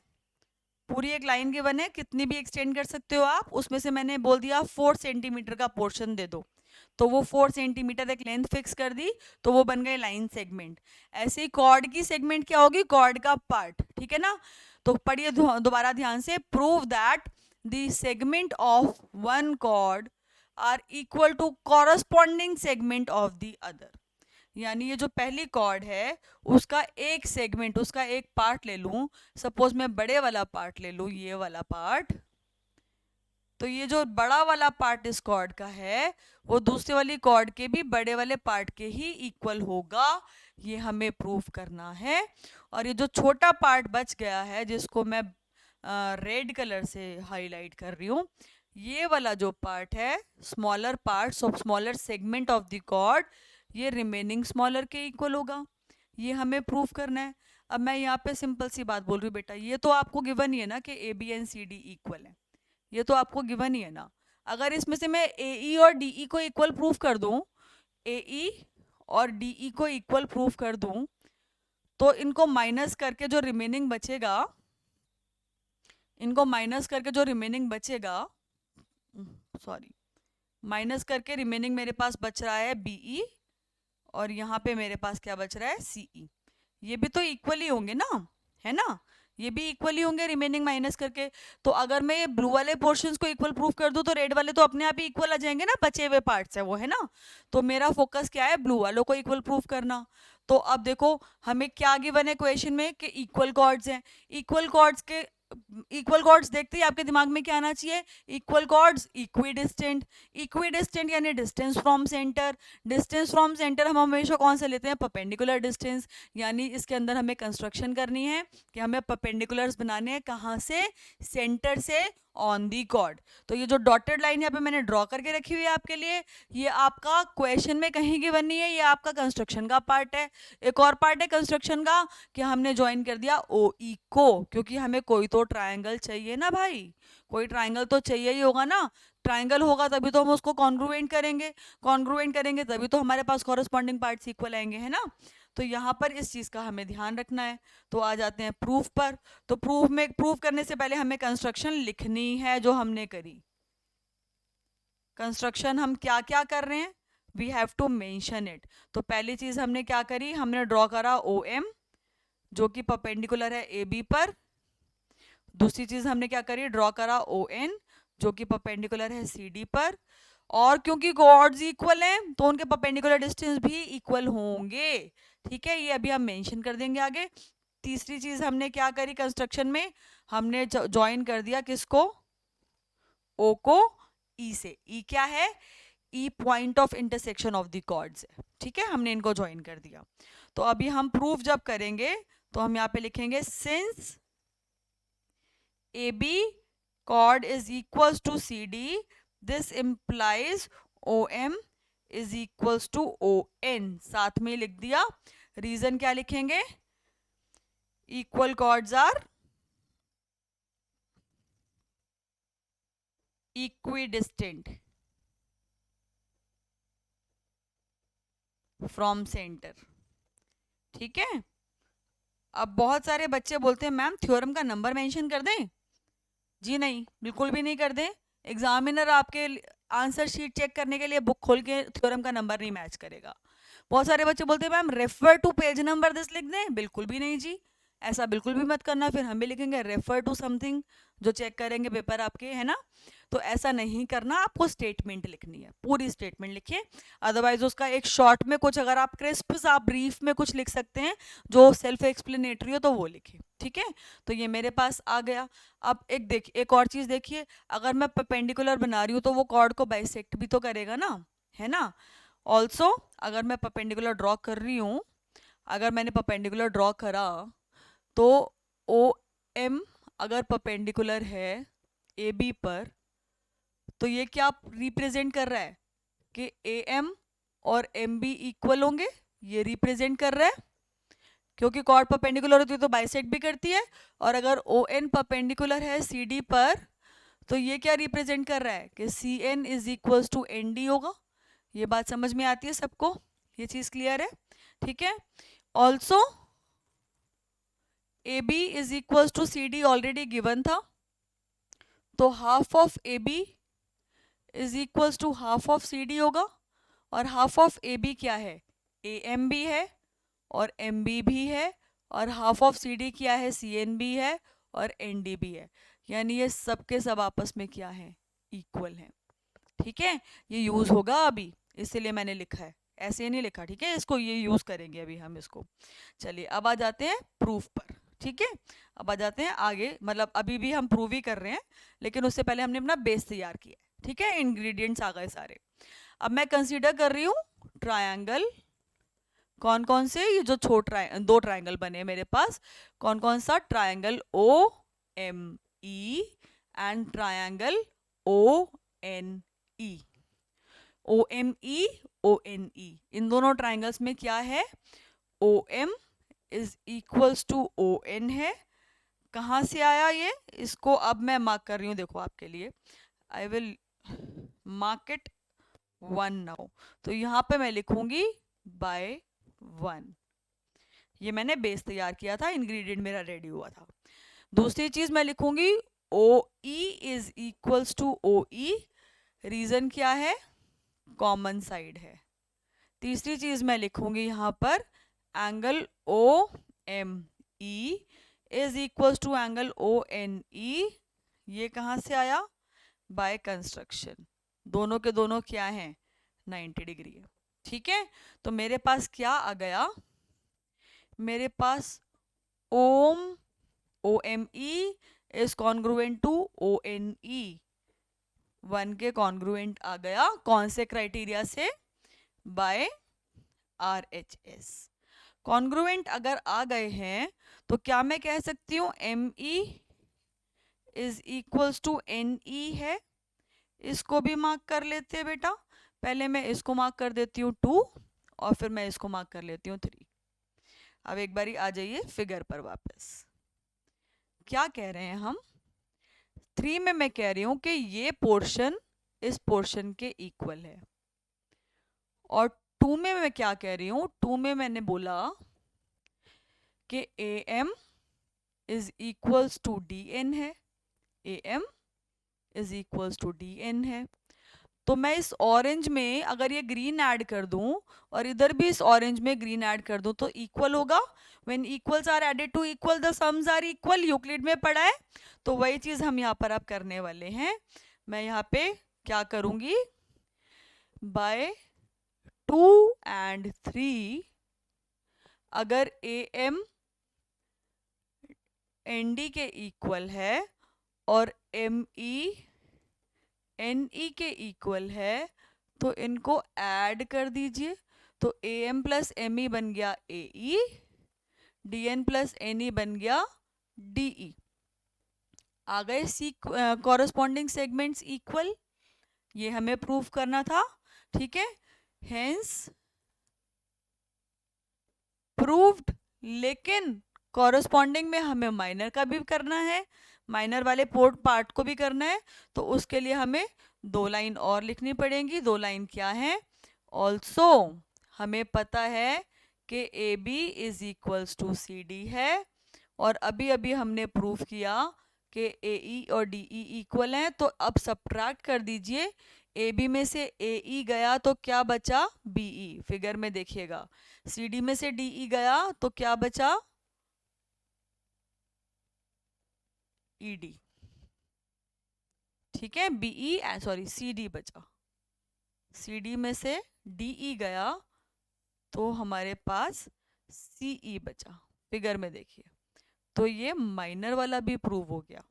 पूरी एक लाइन गिवन है, कितनी भी एक्सटेंड कर सकते हो आप, उसमें से मैंने बोल दिया 4 सेंटीमीटर का पोर्शन दे दो, तो वो 4 सेंटीमीटर एक लेंथ फिक्स कर दी, तो वो बन गए लाइन सेगमेंट। ऐसे ही कॉर्ड की सेगमेंट क्या होगी, कॉर्ड का पार्ट, ठीक है ना। तो पढ़िए दोबारा ध्यान से, prove that the segment of one chord are equal to corresponding segment of the other, यानी ये जो पहली कॉर्ड है उसका एक सेगमेंट, उसका एक पार्ट ले लूं, सपोज मैं बड़े वाला पार्ट ले लूं, ये वाला पार्ट, तो ये जो बड़ा वाला पार्ट इस कॉर्ड का है वो दूसरे वाली कॉर्ड के भी बड़े वाले पार्ट के ही इक्वल होगा, ये हमें प्रूव करना है। और ये जो छोटा पार्ट बच गया है जिसको मैं रेड कलर से हाईलाइट कर रही हूँ, ये वाला जो पार्ट है, smaller parts of smaller segment of the chord, ये रिमेनिंग स्मॉलर के इक्वल होगा, ये हमें प्रूव करना है। अब मैं यहाँ पे सिंपल सी बात बोल रही हूँ बेटा, ये तो आपको गिवन ही है ना कि A B and C D equal है, ये तो आपको गिवन ही है ना। अगर इसमें से मैं ए ई और डी ई को इक्वल प्रूव कर दूं, ए ई और डी ई को इक्वल प्रूव कर दूं, तो इनको माइनस करके जो रिमेनिंग बचेगा, इनको माइनस करके जो रिमेनिंग बचेगा, सॉरी, माइनस करके रिमेनिंग मेरे पास बच रहा है बीई, और यहाँ पे मेरे पास क्या बच रहा है, सीई। ये भी तो इक्वल ही होंगे ना, है ना, ये भी इक्वल ही होंगे रिमेनिंग माइनस करके। तो अगर मैं ये ब्लू वाले पोर्शंस को इक्वल प्रूफ कर दूं तो रेड वाले तो अपने आप ही इक्वल आ जाएंगे ना, बचे हुए पार्ट्स है वो, है ना। तो मेरा फोकस क्या है, ब्लू वालों को इक्वल प्रूफ करना। तो अब देखो हमें क्या गिवन है क्वेश्चन में कि इक्वल कॉर्ड्स हैं, इक्वल कॉर्ड्स के इक्वल कॉर्ड्स देखते ही आपके दिमाग में क्या आना चाहिए, इक्वल कॉर्ड्स इक्विडिस्टेंट, इक्विडिस्टेंट यानी distance from centre, distance from centre हम हमेशा कौन से लेते हैं, परपेंडिकुलर डिस्टेंस, यानी इसके अंदर हमें कंस्ट्रक्शन करनी है कि हमें परपेंडिकुलर्स बनाने हैं, कहाँ से, सेंटर से ऑन दी कॉर्ड। तो ये जो डॉटेड लाइन यहाँ पे मैंने ड्रॉ करके रखी हुई है आपके लिए, ये आपका क्वेश्चन में कहीं गिवन नहीं है, ये आपका कंस्ट्रक्शन का पार्ट है। एक और पार्ट है कंस्ट्रक्शन का कि हमने ज्वाइन कर दिया ओ ई को, क्योंकि हमें कोई तो ट्रायंगल चाहिए ना भाई, कोई ट्रायंगल तो चाहिए ही होगा ना, ट्रायंगल होगा तभी तो हम उसको कॉन्ग्रुएंट करेंगे, कॉन्ग्रुएंट करेंगे तभी तो हमारे पास कॉरस्पॉन्डिंग पार्ट्स इक्वल आएंगे, है ना। तो यहाँ पर इस चीज़ का हमें ध्यान रखना है। तो आ जाते हैं प्रूफ पर। तो प्रूफ करने से पहले हमें कंस्ट्रक्शन लिखनी है जो हमने करी। कंस्ट्रक्शन हम क्या क्या कर रहे हैं, we have to mention it. तो पहली चीज़ हमने क्या करी, हमने ड्रॉ करा ओ एम जो कि परपेंडिकुलर है ए बी पर। दूसरी चीज़ हमने क्या करी, ड्रॉ करा ओ एन जो कि परपेंडिकुलर है सी डी पर। और क्योंकि कॉर्ड्स इक्वल हैं तो उनके परपेंडिकुलर डिस्टेंस भी इक्वल होंगे, ठीक है, ये अभी हम मेंशन कर देंगे आगे। तीसरी चीज हमने क्या करी कंस्ट्रक्शन में, हमने ज्वाइन कर दिया किसको, ओ को ई से। ई क्या है, E point of intersection of the chords है, ठीक है, हमने इनको ज्वाइन कर दिया। तो अभी हम प्रूफ जब करेंगे तो हम यहाँ पे लिखेंगे since A B chord is equals to CD, this implies OM is equals to ON, साथ में लिख दिया। रीजन क्या लिखेंगे, equal chords are equidistant from centre, ठीक है। अब बहुत सारे बच्चे बोलते हैं मैम थ्योरम का नंबर मेंशन कर दें, जी नहीं, बिल्कुल भी नहीं कर दें। एग्जामिनर आपके आंसर शीट चेक करने के लिए बुक खोल के थ्योरम का नंबर नहीं मैच करेगा। बहुत सारे बच्चे बोलते हैं ma'am refer to page number this लिख दें, बिल्कुल भी नहीं जी, ऐसा बिल्कुल भी मत करना, फिर हम भी लिखेंगे रेफर टू समथिंग, जो चेक करेंगे पेपर आपके, है ना। तो ऐसा नहीं करना, आपको स्टेटमेंट लिखनी है, पूरी स्टेटमेंट लिखिए। अदरवाइज उसका एक शॉर्ट में कुछ, अगर आप क्रिस्प सा ब्रीफ में कुछ लिख सकते हैं जो सेल्फ एक्सप्लेनेटरी हो तो वो लिखिए, ठीक है। तो ये मेरे पास आ गया। अब एक और चीज़ देखिए, अगर मैं परपेंडिकुलर बना रही हूँ तो वो कॉर्ड को बाइसेक्ट भी तो करेगा ना, है ना। ऑल्सो अगर मैं परपेंडिकुलर ड्रॉ कर रही हूँ, अगर मैंने परपेंडिकुलर ड्रॉ करा तो ओ एम अगर परपेंडिकुलर है ए बी पर, तो ये क्या रिप्रेजेंट कर रहा है कि ए एम और एम बी इक्वल होंगे, ये रिप्रेजेंट कर रहा है, क्योंकि कॉर्ड परपेंडिकुलर होती है तो बाइसेक्ट भी करती है। और अगर ओ एन परपेंडिकुलर है सी डी पर, तो ये क्या रिप्रेजेंट कर रहा है कि C N is equal to N D होगा। ये बात समझ में आती है सबको, ये चीज़ क्लियर है, ठीक है। Also A B is equal to C D already given था, तो half of A B is equal to half of C D होगा। और हाफ ऑफ ए बी क्या है, ए एम बी है और एम बी भी है, और हाफ ऑफ सी डी क्या है, सी एन बी है और एन डी भी है। यानी ये सब के सब आपस में क्या है, इक्वल है, ठीक है। ये यूज होगा अभी, इसीलिए मैंने लिखा है, ऐसे नहीं लिखा, ठीक है। इसको ये यूज करेंगे अभी हम इसको। चलिए अब आ जाते हैं प्रूफ पर, ठीक है। अब आ जाते हैं आगे, मतलब अभी भी हम प्रूव ही कर रहे हैं, लेकिन उससे पहले हमने अपना बेस तैयार किया, ठीक है। इंग्रेडिएंट्स आ गए सारे। अब मैं कंसीडर कर रही हूँ ट्रायंगल, कौन कौन से, ये जो दो ट्रायंगल बने मेरे पास, कौन कौन सा, triangle O M E and triangle O N E. O M E, O N E, इन दोनों ट्रायंगल्स में क्या है, O M is equals to O N है। कहाँ से आया ये, इसको अब मैं मार्क कर रही हूँ, देखो आपके लिए, I will mark it 1 now. तो यहाँ पे मैं लिखूंगी बाय 1। ये मैंने बेस तैयार किया था, इंग्रेडिएंट मेरा रेडी हुआ था। दूसरी चीज मैं लिखूंगी O E is equals to O E, reason क्या है, कॉमन साइड है। तीसरी चीज मैं लिखूंगी यहाँ पर angle O M E is equals to angle O N E. ये कहाँ से आया, बाय कंस्ट्रक्शन, दोनों के दोनों क्या हैं, 90 डिग्री है, ठीक है। तो मेरे पास क्या आ गया, मेरे पास ओम O M E is congruent to O N E, 1 के कॉन्ग्रुएंट आ गया, कौन से क्राइटेरिया से, by R H S. Congruent अगर आ गए हैं तो क्या मैं कह सकती हूँ M E is equals to N E है। इसको भी मार्क कर लेते हैं बेटा, पहले मैं इसको मार्क कर देती हूँ 2 और फिर मैं इसको मार्क कर लेती हूँ 3। अब एक बारी आ जाइए फिगर पर वापस, क्या कह रहे हैं हम, 3 में मैं कह रही हूँ कि ये पोर्शन इस पोर्शन के इक्वल है, और 2 में मैं क्या कह रही हूँ, 2 में मैंने बोला कि A M is equals to D N है, A M is equals to D N है। तो मैं इस ऑरेंज में अगर ये ग्रीन ऐड कर दूं और इधर भी इस ऑरेंज में ग्रीन ऐड कर दूं तो इक्वल होगा। When equals are added to equal the sums are equal, Euclid में पढ़ा है, तो वही चीज हम यहाँ पर अब करने वाले हैं। मैं यहाँ पे क्या करूंगी, बाय 2 एंड 3 अगर ए एम एन डी के इक्वल है और एम ई एन ई के इक्वल है तो इनको ऐड कर दीजिए। तो A M plus M E बन गया A E, D N plus N E बन गया डी ई। आ गए सी कॉरस्पॉन्डिंग सेगमेंट्स इक्वल, ये हमें प्रूफ करना था, ठीक है। हेंस प्रूव्ड, लेकिन कॉरस्पॉन्डिंग में हमें माइनर का भी करना है, माइनर वाले पार्ट को भी करना है, तो उसके लिए हमें 2 लाइन और लिखनी पड़ेंगी। 2 लाइन क्या है, ऑल्सो हमें पता है कि A B is equals to C D है, और अभी अभी हमने प्रूफ किया कि ए ई और डी ई इक्वल हैं। तो अब सब्ट्रैक्ट कर दीजिए, ए बी में से ए ई गया तो क्या बचा, बी ई, फिगर में देखिएगा। सी डी में से डी ई गया तो क्या बचा, ई डी, ठीक है, बीई सॉरी सी डी बचा, सी डी में से डी ई गया तो हमारे पास सी ई बचा। फिगर में देखिए, तो ये माइनर वाला भी प्रूव हो गया,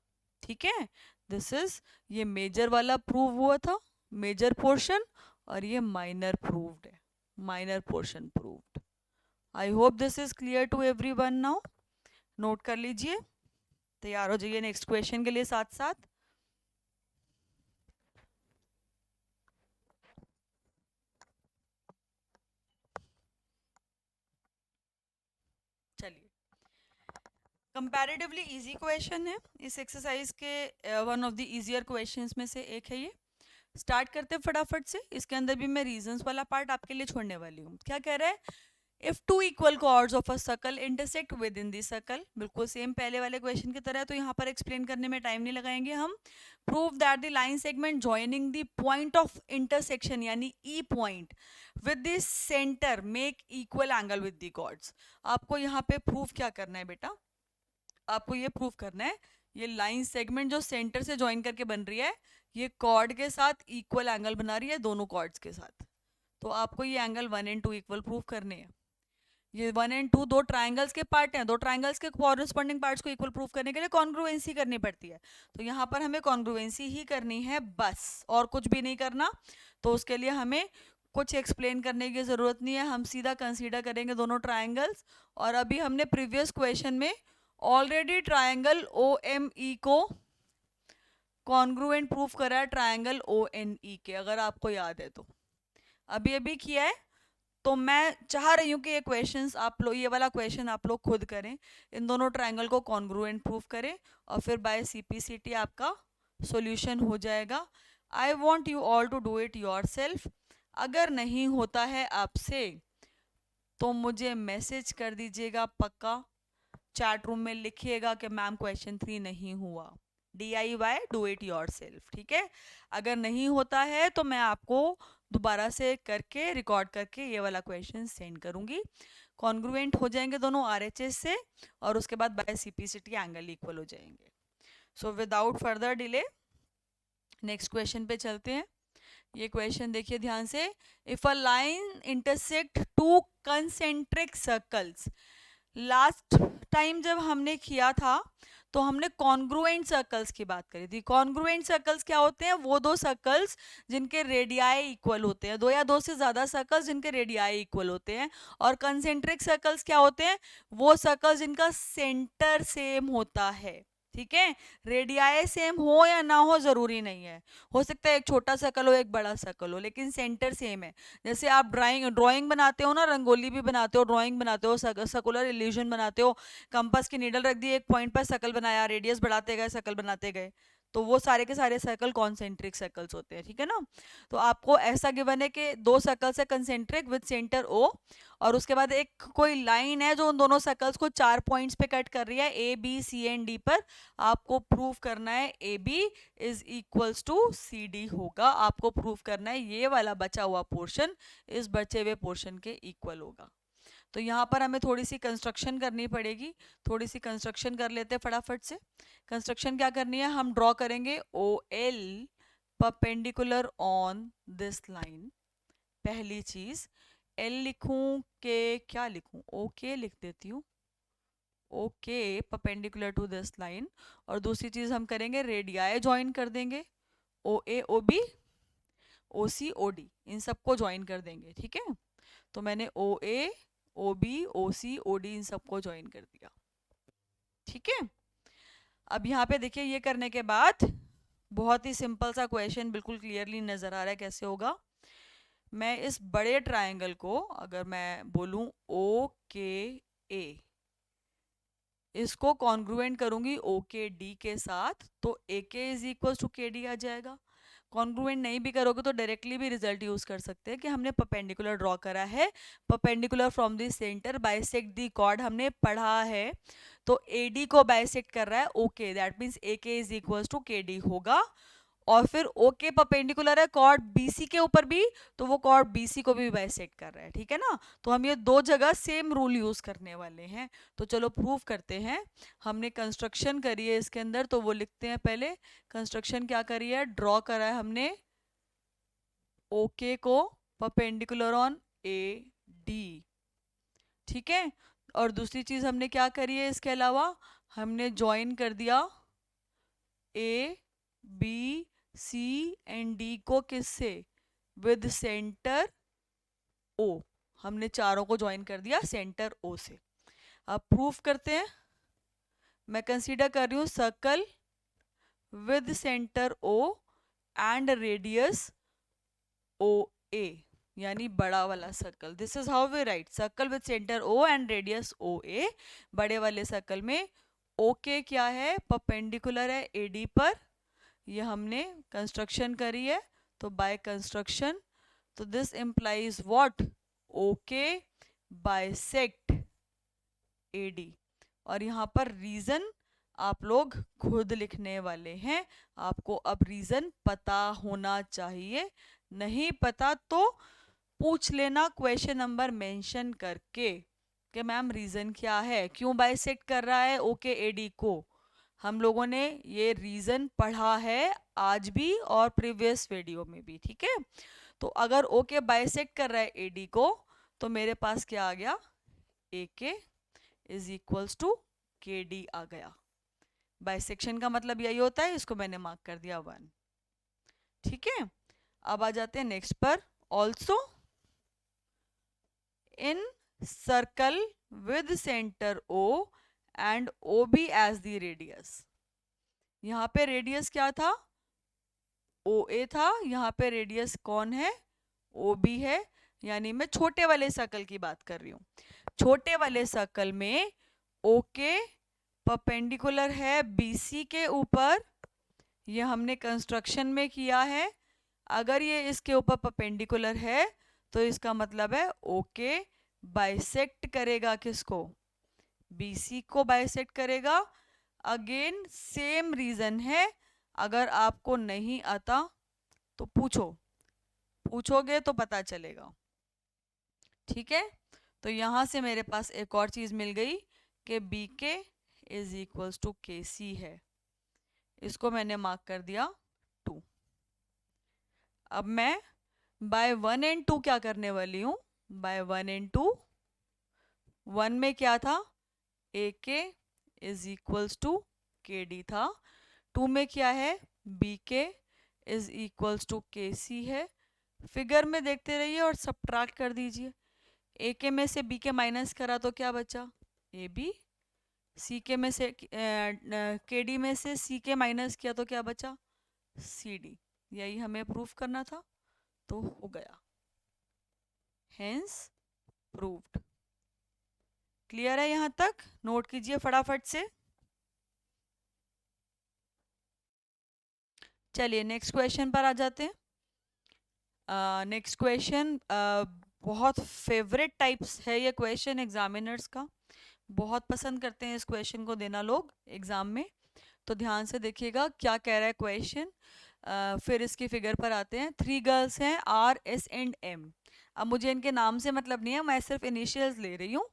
ठीक है। दिस इज, ये मेजर वाला प्रूव हुआ था, मेजर पोर्शन, और ये माइनर प्रूव्ड है, minor portion proved. I hope this is clear to everyone now. Note कर लीजिए, तैयार हो जाइए नेक्स्ट क्वेश्चन के लिए साथ साथ। चलिए, कंपैरेटिवली इजी क्वेश्चन है, इस एक्सरसाइज के one of the easier questions में से एक है ये। स्टार्ट करते हैं फटाफट से। इसके अंदर भी मैं रीजंस वाला पार्ट आपके लिए छोड़ने वाली हूँ। क्या कह रहा है, if two equal chords of a circle intersect within the circle, बिल्कुल सेम पहले वाले क्वेश्चन की तरह है, तो यहाँ पर एक्सप्लेन करने में टाइम नहीं लगाएंगे हम। Prove that the line segment joining the point of intersection यानी E point with the centre make equal angle with the chords. आपको यहाँ पे प्रूव क्या करना है बेटा, आपको ये प्रूव करना है ये लाइन सेगमेंट जो सेंटर से ज्वाइन करके बन रही है, ये कॉर्ड के साथ इक्वल एंगल बना रही है, दोनों कॉर्ड्स के साथ। तो आपको ये एंगल 1 एंड 2 इक्वल प्रूव करने हैं। ये 1 एंड 2 दो ट्राइंगल्स के पार्ट हैं, दो ट्राइंगल्स के कॉरस्पॉन्डिंग पार्ट्स को इक्वल प्रूव करने के लिए कॉन्ग्रुएंसी करनी पड़ती है। तो यहाँ पर हमें कॉन्ग्रुएंसी ही करनी है बस, और कुछ भी नहीं करना। तो उसके लिए हमें कुछ एक्सप्लेन करने की जरूरत नहीं है, हम सीधा कंसीडर करेंगे दोनों ट्राइंगल्स। और अभी हमने प्रीवियस क्वेश्चन में already triangle O M E को कॉन्ग्रुएंट प्रूफ करा है ट्राइंगल ओ एन ई के, अगर आपको याद है तो अभी अभी किया है। तो मैं चाह रही हूँ कि ये क्वेश्चंस आप लोग, ये वाला क्वेश्चन आप लोग खुद करें, इन दोनों ट्राइंगल को कॉन्ग्रुएंट प्रूफ करें, और फिर बाय सीपीसीटी आपका सॉल्यूशन हो जाएगा। I want you all to do it yourself. अगर नहीं होता है आपसे तो मुझे मैसेज कर दीजिएगा पक्का, चैट रूम में लिखिएगा कि मैम क्वेश्चन 3 नहीं हुआ। DIY डू इट योरसेल्फ, ठीक है। अगर नहीं होता है तो मैं आपको दोबारा से करके रिकॉर्ड करके ये वाला क्वेश्चन सेंड करूंगी। कॉन्ग्रुएंट हो जाएंगे दोनों RHS से, और उसके बाद बाय सीपीसीटी एंगल इक्वल हो जाएंगे। So without further delay next question पे चलते हैं। ये क्वेश्चन देखिए ध्यान से। If a line intersect two concentric circles, last time जब हमने किया था तो हमने कॉन्ग्रुएंट सर्कल्स की बात करी थी। कॉन्ग्रुएंट सर्कल्स क्या होते हैं, वो दो सर्कल्स जिनके रेडियाई इक्वल होते हैं, दो या दो से ज्यादा सर्कल्स जिनके रेडियाई इक्वल होते हैं। और कंसेंट्रिक सर्कल्स क्या होते हैं, वो सर्कल्स जिनका सेंटर सेम होता है, ठीक है। रेडियाई सेम हो या ना हो जरूरी नहीं है, हो सकता है एक छोटा सर्कल हो एक बड़ा सर्कल हो, लेकिन सेंटर सेम है। जैसे आप ड्राइंग बनाते हो ना, रंगोली भी बनाते हो, ड्राइंग बनाते हो, सर्कुलर इल्यूजन बनाते हो, कंपास की नीडल रख दी एक पॉइंट पर, सर्कल बनाया, रेडियस बढ़ाते गए, सर्कल बनाते गए, तो वो सारे के सारे सर्कल कॉन्सेंट्रिक सर्कल्स होते हैं, ठीक है ना। तो आपको ऐसा गिवन है कि दो सर्कल्स है कंसेंट्रिक विद सेंटर ओ, और उसके बाद एक कोई लाइन है जो उन दोनों सर्कल्स को 4 पॉइंट्स पे कट कर रही है, A B C and D पर। आपको प्रूव करना है A B is equals to C D होगा। आपको प्रूव करना है ये वाला बचा हुआ पोर्शन इस बचे हुए पोर्शन के इक्वल होगा। तो यहाँ पर हमें थोड़ी सी कंस्ट्रक्शन करनी पड़ेगी, थोड़ी सी कंस्ट्रक्शन कर लेते हैं फटाफट से। कंस्ट्रक्शन क्या करनी है, हम ड्रॉ करेंगे O L perpendicular on this line. पहली चीज एल लिखूं के क्या लिखूं, ओके लिख देती हूँ, OK perpendicular to this line. और दूसरी चीज हम करेंगे रेडियाई ज्वाइन कर देंगे, ओ ए ओ बी ओ सी ओ डी, इन सबको ज्वाइन कर देंगे, ठीक है। तो मैंने ओ ए ओ बी ओ सी ओ डी इन सबको ज्वाइन कर दिया, ठीक है। अब यहाँ पे देखिए ये करने के बाद बहुत ही सिंपल सा क्वेश्चन बिल्कुल क्लियरली नजर आ रहा है कैसे होगा। मैं इस बड़े ट्रायंगल को अगर मैं बोलूं ओ के ए, इसको कॉन्ग्रुएंट करूंगी ओ के डी के साथ, तो ए के इज इक्वल टू के डी आ जाएगा। कॉन्ग्रुएंट नहीं भी करोगे तो डायरेक्टली भी रिजल्ट यूज कर सकते हैं कि हमने परपेंडिकुलर ड्रॉ करा है, perpendicular from the centre bisect the chord हमने पढ़ा है, तो एडी को बाइसेक्ट कर रहा है ओके, दैट मींस ए के इज इक्वल टू के डी होगा। और फिर ओ के परपेंडिकुलर है कॉर्ड बीसी के ऊपर भी, तो वो कॉर्ड बीसी को भी बाइसेक्ट कर रहा है, ठीक है ना। तो हम ये दो जगह सेम रूल यूज करने वाले हैं। तो चलो प्रूव करते हैं। हमने कंस्ट्रक्शन करी है इसके अंदर, तो वो लिखते हैं पहले। कंस्ट्रक्शन क्या करी है, ड्रॉ करा है हमने ओके को परपेंडिकुलर ऑन ए डी, ठीक है। और दूसरी चीज हमने क्या करी है इसके अलावा, हमने ज्वाइन कर दिया A B C and D को किससे, विद सेंटर ओ। हमने चारों को ज्वाइन कर दिया सेंटर ओ से। अब प्रूफ करते हैं। मैं कंसीडर कर रही हूँ circle with centre O and radius O A, यानी बड़ा वाला सर्कल। This is how we write circle with centre O and radius O A. बड़े वाले सर्कल में ओ के क्या है, परपेंडिकुलर है ए डी पर। ये हमने कंस्ट्रक्शन करी है, तो बाय कंस्ट्रक्शन, तो this implies what, OK bisect AD. और यहाँ पर रीजन आप लोग खुद लिखने वाले हैं। आपको अब रीजन पता होना चाहिए, नहीं पता तो पूछ लेना क्वेश्चन नंबर मेंशन करके कि मैम रीजन क्या है, क्यों बाइसेक्ट कर रहा है ओके एडी को। हम लोगों ने ये रीजन पढ़ा है आज भी और प्रीवियस वीडियो में भी, ठीक है। तो अगर ओके बाइसेक्ट कर रहा है एडी को, तो मेरे पास क्या आ गया, ए के इज इक्वल्स टू के डी आ गया। बाइसेक्शन का मतलब यही होता है, इसको मैंने मार्क कर दिया 1, ठीक है। अब आ जाते हैं नेक्स्ट पर। Also in circle with centre O and O B as the radius. यहाँ पे रेडियस क्या था, ओ ए था, यहाँ पे रेडियस कौन है, ओ बी है। यानी मैं छोटे वाले सर्कल की बात कर रही हूँ। छोटे वाले सर्कल में ओ के परपेंडिकुलर है बीसी के ऊपर, ये हमने कंस्ट्रक्शन में किया है। अगर ये इसके ऊपर परपेंडिकुलर है तो इसका मतलब है ओके बाइसेक्ट करेगा किसको, बीसी को बाइसेक्ट करेगा। अगेन सेम रीजन है, अगर आपको नहीं आता तो पूछोगे तो पता चलेगा, ठीक है। तो यहां से मेरे पास एक और चीज मिल गई कि बी के इज इक्वल्स टू के सी है। इसको मैंने मार्क कर दिया 2। अब मैं बाय 1 एंड 2 क्या करने वाली हूँ, बाय 1 एंड 2, 1 में क्या था, ए के इज इक्वल्स टू के डी था। 2 में क्या है, बी के इज इक्वल्स टू के सी है। फिगर में देखते रहिए और सब्ट्रैक्ट कर दीजिए। ए के में से बी के माइनस करा तो क्या बचा, ए बी। सी के में से के डी में से सी के माइनस किया तो क्या बचा, सी डी। यही हमें प्रूफ करना था, तो हो गया, हेंस प्रूव्ड। क्लियर है यहाँ तक, नोट कीजिए फटाफट से। चलिए नेक्स्ट क्वेश्चन पर आ जाते हैं। नेक्स्ट क्वेश्चन बहुत फेवरेट टाइप्स है ये क्वेश्चन एग्जामिनर्स का, बहुत पसंद करते हैं इस क्वेश्चन को देना लोग एग्जाम में। तो ध्यान से देखिएगा क्या कह रहा है क्वेश्चन। फिर इसकी फिगर पर आते हैं। 3 गर्ल्स हैं आर एस एंड एम। अब मुझे इनके नाम से मतलब नहीं है, मैं सिर्फ इनिशियल्स ले रही हूँ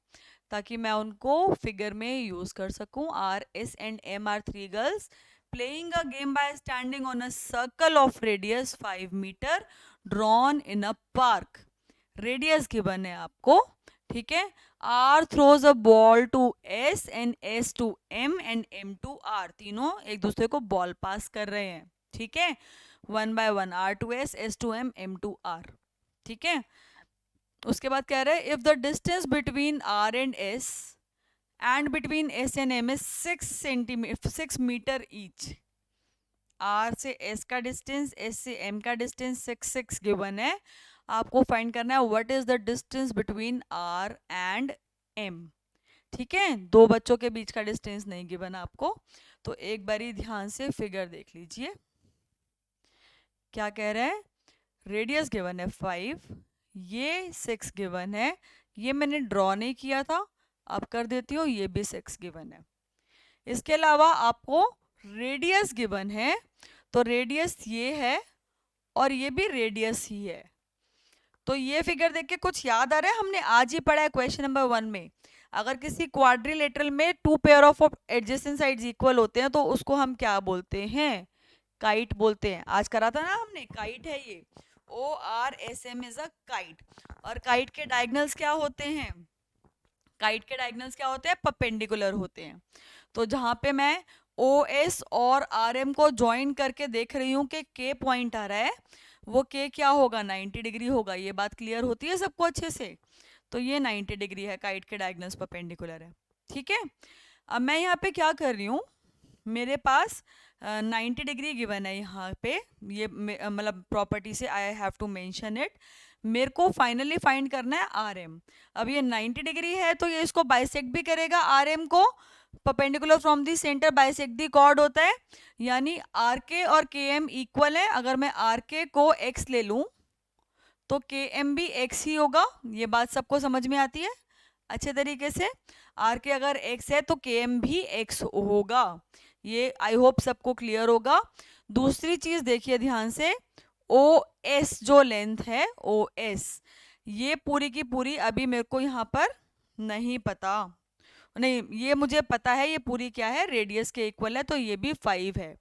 ताकि मैं उनको फिगर में यूज कर सकूं। R S and M are 3 girls playing a game by standing on a circle of radius 5 meter drawn in a park. Radius given है आपको, ठीक है। R throws a ball to S and S to M and M to R, तीनों एक दूसरे को ball pass कर रहे हैं, ठीक है। 1 by 1, R to S, S to M, M to R, ठीक है। उसके बाद कह रहे हैं if the distance between R and S and between S and M is 6 metre each. R से S का डिस्टेंस, S से M का डिस्टेंस 6 गिवन है। आपको फाइंड करना है what is the distance between R and M, ठीक है। दो बच्चों के बीच का डिस्टेंस नहीं गिवन आपको। तो एक बारी ध्यान से फिगर देख लीजिए, क्या कह रहे हैं। रेडियस गिवन है 5, ये 6 गिवन है। ये मैंने ड्रॉ नहीं किया था, अब कर देती हूँ, ये भी 6 गिवन है। इसके अलावा आपको रेडियस गिवन है, तो रेडियस ये है और ये भी रेडियस ही है। तो ये फिगर देख के कुछ याद आ रहा है? हमने आज ही पढ़ा है क्वेश्चन नंबर 1 में, अगर किसी क्वाड्रिलेटरल में two pair of adjacent sides equal होते हैं तो उसको हम क्या बोलते हैं? काइट बोलते हैं। आज करा था ना हमने, काइट है ये। ORSM is a kite. और काइट के डायगोनल्स क्या होते हैं? काइट के डायगोनल्स क्या होते हैं? परपेंडिकुलर होते हैं। तो जहां पे मैं OS और RM को ज्वाइन करके देख रही हूँ कि K पॉइंट आ रहा है, वो K क्या होगा? 90 डिग्री होगा। ये बात क्लियर होती है सबको अच्छे से? तो ये 90 डिग्री है, काइट के डायगोनल्स परपेंडिकुलर है। ठीक है, अब मैं यहाँ पे क्या कर रही हूँ, मेरे पास 90 डिग्री गिवन है यहाँ पे, ये मतलब प्रॉपर्टी से I have to mention it. मेरे को फाइनली फाइंड करना है RM। अब ये 90 डिग्री है तो ये इसको बाइसेक्ट भी करेगा, RM को। Perpendicular from the centre bisect the chord होता है, यानी RK और KM इक्वल है। अगर मैं RK को x ले लूं तो KM भी x ही होगा। ये बात सबको समझ में आती है अच्छे तरीके से? RK अगर x है तो KM भी x होगा। ये आई होप सबको क्लियर होगा। दूसरी चीज देखिए ध्यान से, OS जो लेंथ है, OS, ये पूरी की पूरी अभी मेरे को यहाँ पर नहीं पता। नहीं, ये मुझे पता है ये पूरी क्या है, रेडियस के इक्वल है, तो ये भी 5 है।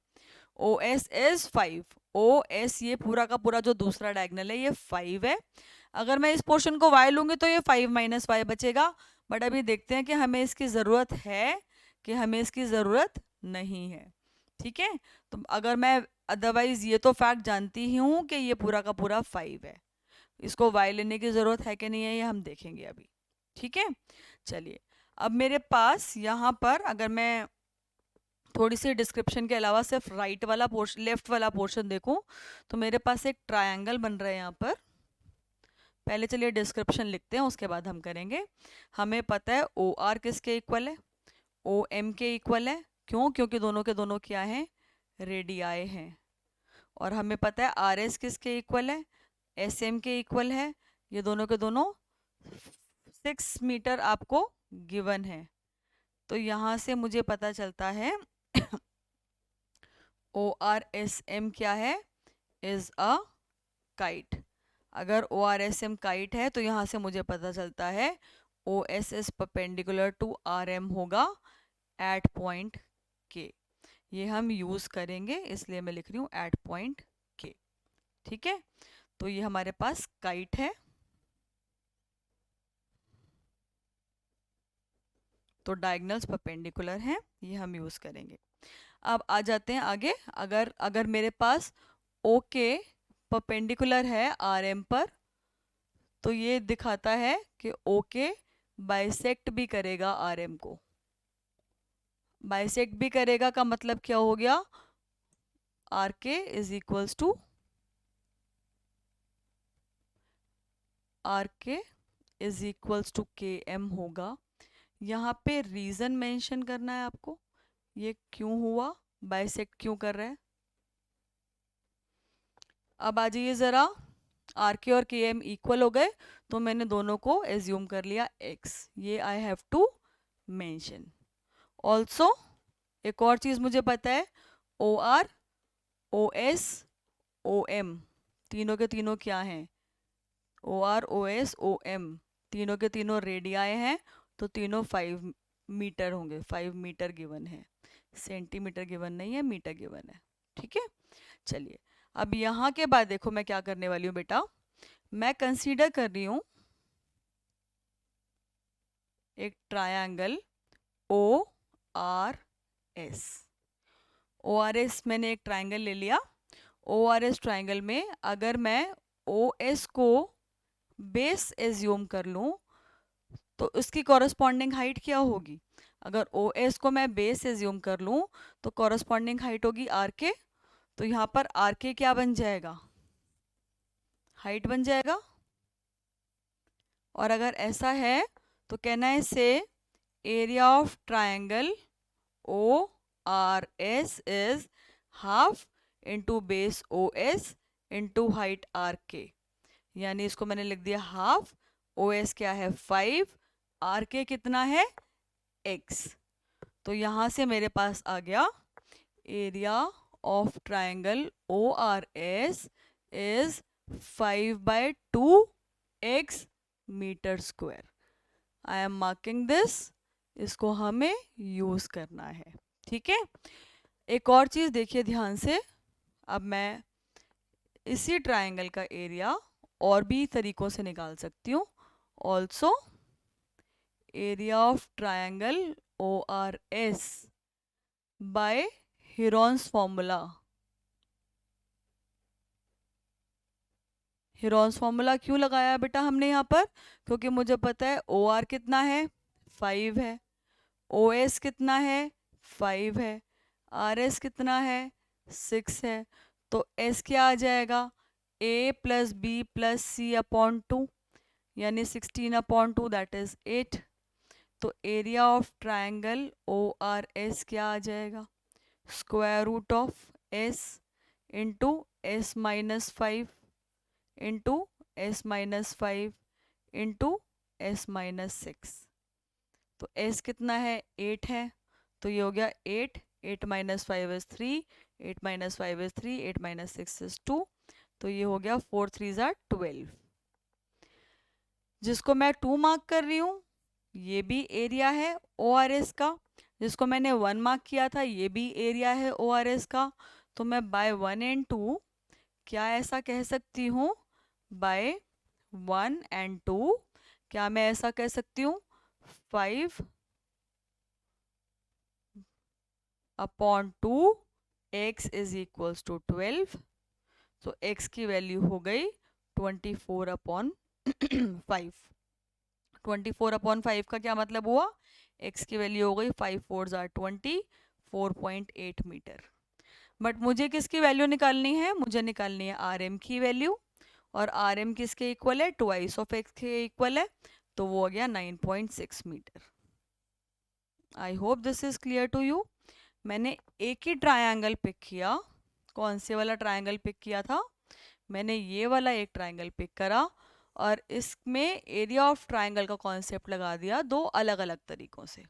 OS is 5। OS ये पूरा का पूरा जो दूसरा डायगोनल है ये 5 है। अगर मैं इस पोर्शन को y लूंगी तो ये 5 माइनस y बचेगा। बट अभी देखते हैं कि हमें इसकी ज़रूरत है कि हमें इसकी ज़रूरत नहीं है। ठीक है, तो अगर मैं अदरवाइज ये तो फैक्ट जानती ही हूँ कि ये पूरा का पूरा 5 है, इसको y लेने की ज़रूरत है कि नहीं है ये हम देखेंगे अभी। ठीक है, चलिए। अब मेरे पास यहाँ पर अगर मैं थोड़ी सी डिस्क्रिप्शन के अलावा सिर्फ राइट वाला पोर्शन, लेफ्ट वाला पोर्शन देखूं, तो मेरे पास एक ट्रायंगल बन रहा है यहाँ पर। पहले चलिए डिस्क्रिप्शन लिखते हैं, उसके बाद हम करेंगे। हमें पता है OR किसके इक्वल है? OM के इक्वल है। क्यों? क्योंकि दोनों के दोनों क्या हैं? रेडियाई हैं। और हमें पता है RS किसके इक्वल है? SM के इक्वल है। ये दोनों के दोनों 6 मीटर आपको गिवन है। तो यहाँ से मुझे पता चलता है ORSM क्या है? Is a kite. अगर ORSM काइट है तो यहाँ से मुझे पता चलता है OS is perpendicular to RM होगा एट पॉइंट K। ये हम यूज करेंगे, इसलिए मैं लिख रही हूँ एट पॉइंट K। ठीक है, तो ये हमारे पास काइट है, तो डायगोनल्स परपेंडिकुलर हैं, ये हम यूज करेंगे। अब आ जाते हैं आगे। अगर अगर मेरे पास OK परपेंडिकुलर है RM पर, तो ये दिखाता है कि OK बाइसेक्ट भी करेगा RM को। बाइसेक्ट भी करेगा का मतलब क्या हो गया? RK is equals to RK is equals to KM होगा। यहाँ पे रीजन मेंशन करना है आपको, ये क्यों हुआ, बाइसेक्ट क्यों कर रहा है। अब आ जाइए जरा, RK और KM इक्वल हो गए तो मैंने दोनों को एज्यूम कर लिया x, ये I have to mention. Also एक और चीज मुझे पता है, OR, OS, OM तीनों के तीनों क्या हैं? OR, OS, OM तीनों के तीनों रेडियाई हैं, तो तीनों 5 मीटर होंगे। 5 मीटर गिवन है, सेंटीमीटर गिवन नहीं है, मीटर गिवन है। ठीक है, चलिए। अब यहाँ के बाद देखो मैं क्या करने वाली हूँ बेटा, मैं कंसीडर कर रही हूँ एक ट्रायंगल ORS। ORS मैंने एक ट्रायंगल ले लिया। ORS ट्रायंगल में अगर मैं OS को बेस एज्यूम कर लूँ तो उसकी कॉरस्पॉन्डिंग हाइट क्या होगी? अगर OS को मैं बेस एज्यूम कर लूँ तो कॉरस्पॉन्डिंग हाइट होगी RK। तो यहाँ पर RK क्या बन जाएगा? हाइट बन जाएगा। और अगर ऐसा है तो कहना है से area of triangle ORS is half into base OS into height RK। यानी इसको मैंने लिख दिया हाफ, OS क्या है 5, RK कितना है x। तो यहाँ से मेरे पास आ गया area of triangle ORS is 5/2 meter square. I am marking this. इसको हमें यूज करना है, ठीक है। एक और चीज देखिए ध्यान से, अब मैं इसी ट्राइंगल का एरिया और भी तरीकों से निकाल सकती हूँ। Also area of triangle ORS by Heron's formula. Heron's formula क्यों लगाया बेटा हमने यहाँ पर? क्योंकि मुझे पता है OR कितना है, 5 है, OS कितना है, 5 है, RS कितना है, 6 है। तो S क्या आ जाएगा, A plus B plus C upon 2, यानी 16/2 दैट इज 8। तो एरिया ऑफ ट्राइंगल ORS क्या आ जाएगा, square root of S into S minus 5 into S minus 5 into S minus 6। तो S कितना है, 8 है, तो ये हो गया 8, 8 minus 5 is 3, 8 minus 5 is 3, 8 minus 6 is 2, तो ये हो गया 4 3 ज़ा 12। जिसको मैं 2 मार्क कर रही हूँ ये भी एरिया है ORS का, जिसको मैंने 1 मार्क किया था ये भी एरिया है ORS का। तो मैं बाय 1 एंड 2 क्या ऐसा कह सकती हूँ, बाय 1 एंड 2 क्या मैं ऐसा कह सकती हूँ, 5/2 x इज इक्वल्स टू 12। तो x की वैल्यू हो गई 24/5। 24/5 का क्या मतलब हुआ, x की वैल्यू हो गई 5 4 ज़ा 20, 4.8 मीटर। बट मुझे किसकी वैल्यू निकालनी है, मुझे निकालनी है RM की वैल्यू, और RM किसके इक्वल है, ट्वाइस ऑफ x के इक्वल है, तो वो हो गया 9.6 metre. I hope this is clear to you. मैंने एक ही ट्रायंगल पिक किया, कौन से वाला ट्रायंगल पिक किया था, मैंने ये वाला एक ट्रायंगल पिक करा और इसमें एरिया ऑफ ट्रायंगल का कॉन्सेप्ट लगा दिया दो अलग अलग तरीकों से।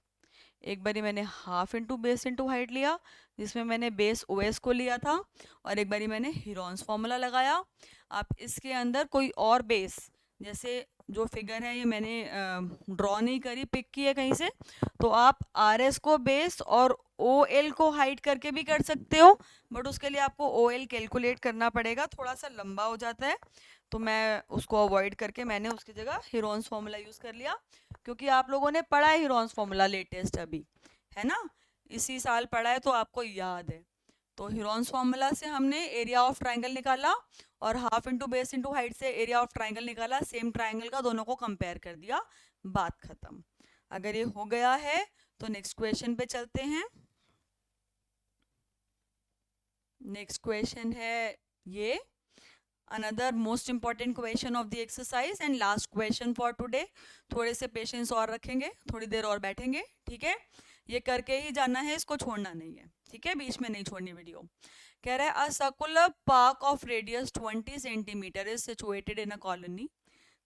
एक बारी मैंने half into base into height लिया, जिसमें मैंने बेस OS को लिया था, और एक बारी मैंने हिरॉन्स फॉर्मूला लगाया। आप इसके अंदर कोई और बेस, जैसे जो फिगर है ये मैंने ड्रॉ नहीं करी, पिक की है कहीं से, तो आप RS को बेस और OL को हाइट करके भी कर सकते हो, बट उसके लिए आपको OL कैलकुलेट करना पड़ेगा, थोड़ा सा लंबा हो जाता है, तो मैं उसको अवॉइड करके मैंने उसकी जगह हिरॉन्स फॉर्मूला यूज़ कर लिया। क्योंकि आप लोगों ने पढ़ा है हिरॉन्स फॉर्मूला लेटेस्ट अभी, है ना, इसी साल पढ़ा है तो आपको याद है। तो हिरॉन्स फॉर्मूला से हमने एरिया ऑफ ट्राइंगल निकाला और half into base into height से एरिया ऑफ ट्राइंगल निकाला, सेम ट्राइंगल का दोनों को कंपेयर कर दिया, बात खत्म। अगर ये हो गया है तो नेक्स्ट क्वेश्चन पे चलते हैं। नेक्स्ट क्वेश्चन है ये, another most important question of the exercise and last question for today। थोड़े से पेशेंस और रखेंगे, थोड़ी देर और बैठेंगे, ठीक है, ये करके ही जाना है, इसको छोड़ना नहीं है, ठीक है, बीच में नहीं छोड़नी वीडियो। कह रहा है a circular park of radius 20 centimetre is situated in a colony.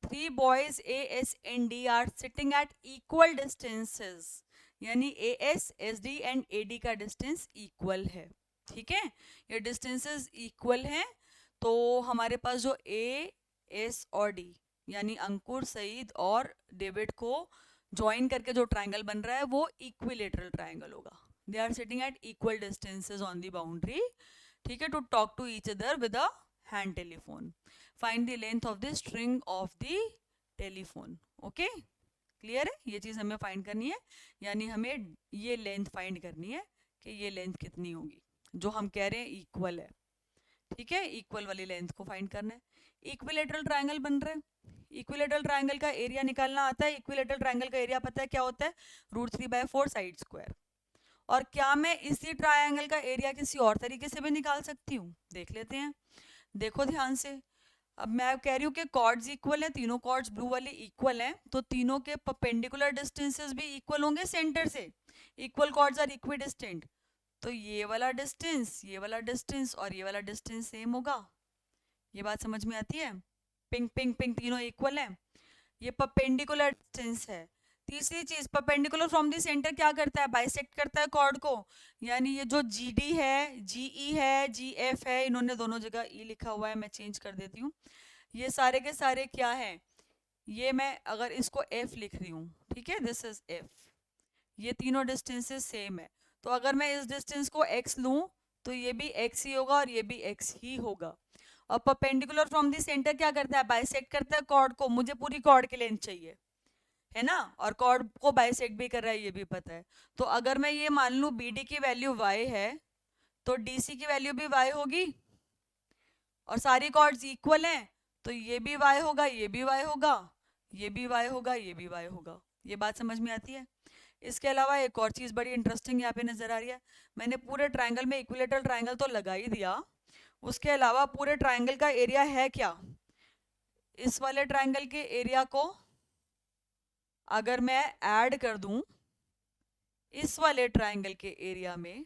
3 boys A, S and D are sitting at equal distances, यानी AS, SD एंड AD का डिस्टेंस इक्वल है, ठीक है, ये डिस्टेंसेस इक्वल हैं। तो हमारे पास जो A, S और D यानी अंकुर, सईद और डेविड को ज्वाइन करके जो ट्राइंगल बन रहा है वो इक्विलेटरल ट्राइंगल होगा। They are sitting at equal distances on the boundary, ठीक है, to talk to each other with a hand telephone. Find the length of the string of the telephone. Okay, clear है, ये चीज़ हमें find करनी है, यानी हमें ये लेंथ फाइंड करनी है कि ये लेंथ कितनी होगी जो हम कह रहे हैं इक्वल है, ठीक है, इक्वल वाली लेंथ को फाइंड करना है। इक्विलेटरल ट्रायंगल बन रहा है, इक्विलेटरल ट्रायंगल का एरिया निकालना आता है। इक्विलेटरल ट्रायंगल का एरिया पता है क्या होता है, √3/4 साइड स्क्वायर। और क्या मैं इसी ट्रायंगल का एरिया किसी और तरीके से भी निकाल सकती हूँ, देख लेते हैं। देखो ध्यान से, अब मैं कह रही हूँ कि कॉर्ड्स इक्वल हैं, तीनों कॉर्ड्स ब्लू वाले इक्वल हैं, तो तीनों के परपेंडिकुलर डिस्टेंसेस भी इक्वल होंगे सेंटर से। इक्वल कॉर्ड्स आर इक्विडिस्टेंट, तो ये वाला डिस्टेंस, ये वाला डिस्टेंस और ये वाला डिस्टेंस सेम होगा। ये बात समझ में आती है, पिंक पिंक पिंक तीनों इक्वल है। ये परपेंडिकुलर डिस्टेंस है, तीसरी चीज, परपेंडिकुलर फ्रॉम द सेंटर क्या करता है, बाइसेक्ट करता है कॉर्ड को। यानी ये जो जी डी है, जी ई है, जी एफ है, इन्होंने दोनों जगह ई लिखा हुआ है, मैं चेंज कर देती हूँ। ये सारे के सारे क्या हैं, ये मैं अगर इसको एफ लिख रही हूँ, ठीक है, दिस इज एफ, ये तीनों डिस्टेंसेस सेम है। तो अगर मैं इस डिस्टेंस को x लूं तो ये भी x ही होगा और ये भी x ही होगा। और परपेंडिकुलर फ्रॉम द सेंटर क्या करता है, बाइसेक्ट करता है कॉर्ड को। मुझे पूरी कॉर्ड की लेंथ चाहिए, है ना, और कॉर्ड को बाइसेक्ट भी कर रहा है, ये भी पता है। तो अगर मैं ये मान लूं BD की वैल्यू y है, तो DC की वैल्यू भी y होगी, और सारी कॉर्ड्स इक्वल हैं, तो ये भी y होगा, ये भी y होगा, ये भी y होगा, ये भी y होगा। ये बात समझ में आती है। इसके अलावा एक और चीज बड़ी इंटरेस्टिंग यहाँ पे नजर आ रही है। मैंने पूरे ट्रायंगल में इक्विलेटरल ट्रायंगल तो लगा ही दिया, उसके अलावा पूरे ट्रायंगल का एरिया है क्या, इस वाले ट्रायंगल के एरिया को अगर मैं ऐड कर दूं इस वाले ट्रायंगल के एरिया में,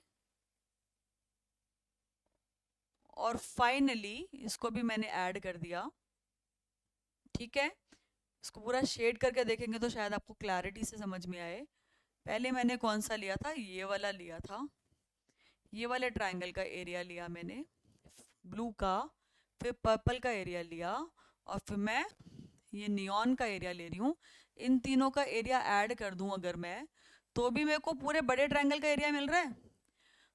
और फाइनली इसको भी मैंने ऐड कर दिया, ठीक है। इसको पूरा शेड करके देखेंगे तो शायद आपको क्लैरिटी से समझ में आए। पहले मैंने कौन सा लिया था, ये वाला लिया था, ये वाले ट्रायंगल का एरिया लिया मैंने ब्लू का, फिर पर्पल का एरिया लिया, और फिर मैं ये नियॉन का एरिया ले रही हूँ। इन तीनों का एरिया ऐड कर दूं अगर मैं, तो भी मेरे को पूरे बड़े ट्रायंगल का एरिया मिल रहा है।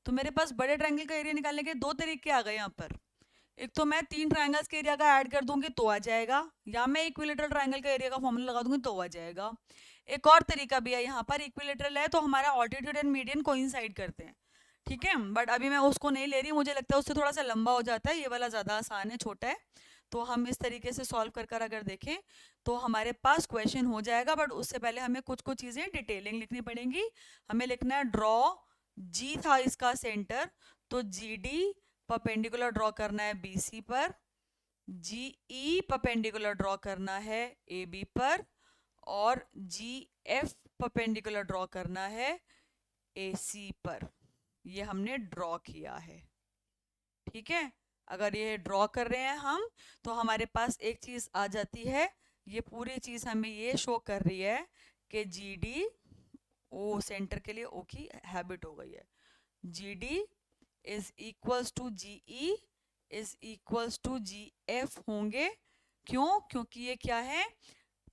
तो मेरे पास बड़े ट्रायंगल का एरिया निकालने के दो तरीके आ गए यहाँ पर। एक तो मैं तीन ट्रायंगल्स के एरिया का ऐड कर दूंगी तो आ जाएगा, या मैं इक्विलेटरल ट्रायंगल का एरिया का फॉर्मूला लगा दूंगी तो आ जाएगा। एक और तरीका भी है, यहाँ पर इक्विलेटरल है तो हमारा ऑल्टीट्यूड एंड मीडियन कोइंसाइड करते हैं, ठीक है, बट अभी मैं उसको नहीं ले रही, मुझे लगता है उससे थोड़ा सा लंबा हो जाता है, ये वाला ज़्यादा आसान है, छोटा है। तो हम इस तरीके से सॉल्व कर कर अगर देखें तो हमारे पास क्वेश्चन हो जाएगा, बट उससे पहले हमें कुछ कुछ चीज़ें डिटेलिंग लिखनी पड़ेंगी। हमें लिखना है ड्रॉ, जी था इसका सेंटर, तो जी डी परपेंडिकुलर ड्रॉ करना है BC पर, जी ई परपेंडिकुलर ड्रॉ करना है AB पर, और जी एफ परपेंडिकुलर ड्रॉ करना है AC पर। ये हमने ड्रॉ किया है, ठीक है। अगर ये ड्रॉ कर रहे हैं हम, तो हमारे पास एक चीज आ जाती है, ये पूरी चीज हमें ये शो कर रही है कि जी डी, ओ सेंटर के लिए ओ की हैबिट हो गई है, G D is equals to G E is equals to G F होंगे। क्यों, क्योंकि ये क्या है,